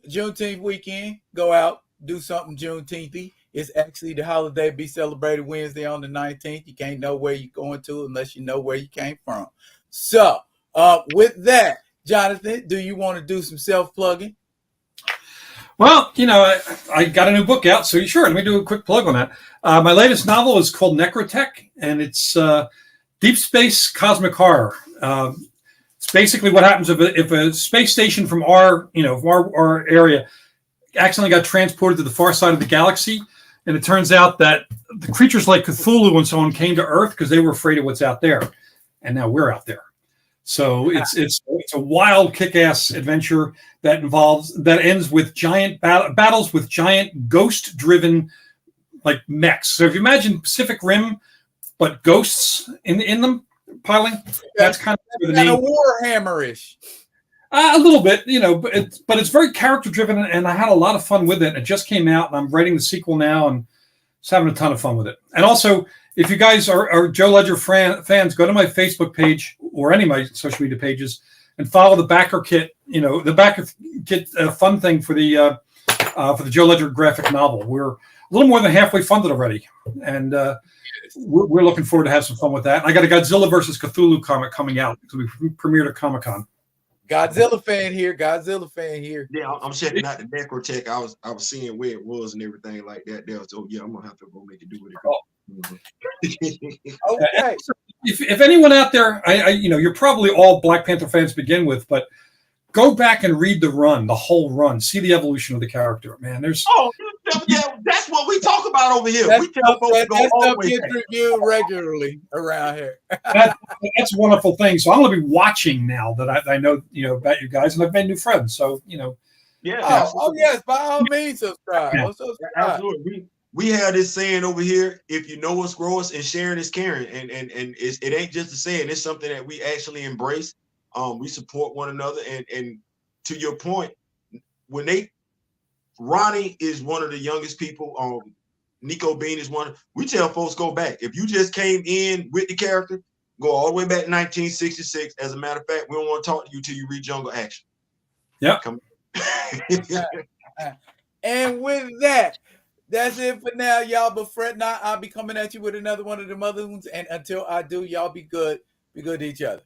Juneteenth weekend. Go out, do something Juneteenth-y. It's actually the holiday be celebrated Wednesday on the 19th. You can't know where you're going to unless you know where you came from. So with that, Jonathan, do you want to do some self-plugging? Well, I got a new book out, so sure, let me do a quick plug on that. My latest novel is called Necrotech, and it's deep space cosmic horror. It's basically what happens if a space station from our area accidentally got transported to the far side of the galaxy, and it turns out that the creatures like Cthulhu and so on came to Earth because they were afraid of what's out there, and now we're out there. So it's a wild, kick-ass adventure that ends with giant battles with giant ghost-driven like mechs. So if you imagine Pacific Rim, but ghosts in them piling, that's kind of the name. Warhammer-ish. A little bit, but it's very character-driven, and I had a lot of fun with it. It just came out, and I'm writing the sequel now, and just having a ton of fun with it. And also, if you guys are Joe Ledger fans, go to my Facebook page or any of my social media pages and follow the backer kit. The backer kit fun thing for the Joe Ledger graphic novel. We're a little more than halfway funded already, and we're looking forward to have some fun with that. And I got a Godzilla versus Cthulhu comic coming out because we premiered at Comic-Con. Godzilla fan here. Yeah, I'm checking out the Necrotech. I was seeing where it was and everything like that. So yeah, I'm gonna have to go make it do what it goes. Okay. If anyone out there, you're probably all Black Panther fans to begin with, but go back and read the whole run, see the evolution of the character. Man, there's that's what we talk about over here. That we tell folks to go all the way gets reviewed regularly around here. That's a wonderful thing. So I'm going to be watching now that I know about you guys, and I've made new friends. So yeah. Oh yes, by all means subscribe. Yeah. Absolutely. We have this saying over here: if you know us, grow us, and sharing is caring. And it ain't just a saying; it's something that we actually embrace. We support one another, and to your point, when Ronnie is one of the youngest people. Nico Bean is one. We tell folks go back. If you just came in with the character, go all the way back to 1966. As a matter of fact, we don't want to talk to you till you read Jungle Action. Yeah. And with that, that's it for now, y'all. But fret not, I'll be coming at you with another one of the other ones. And until I do, y'all be good. Be good to each other.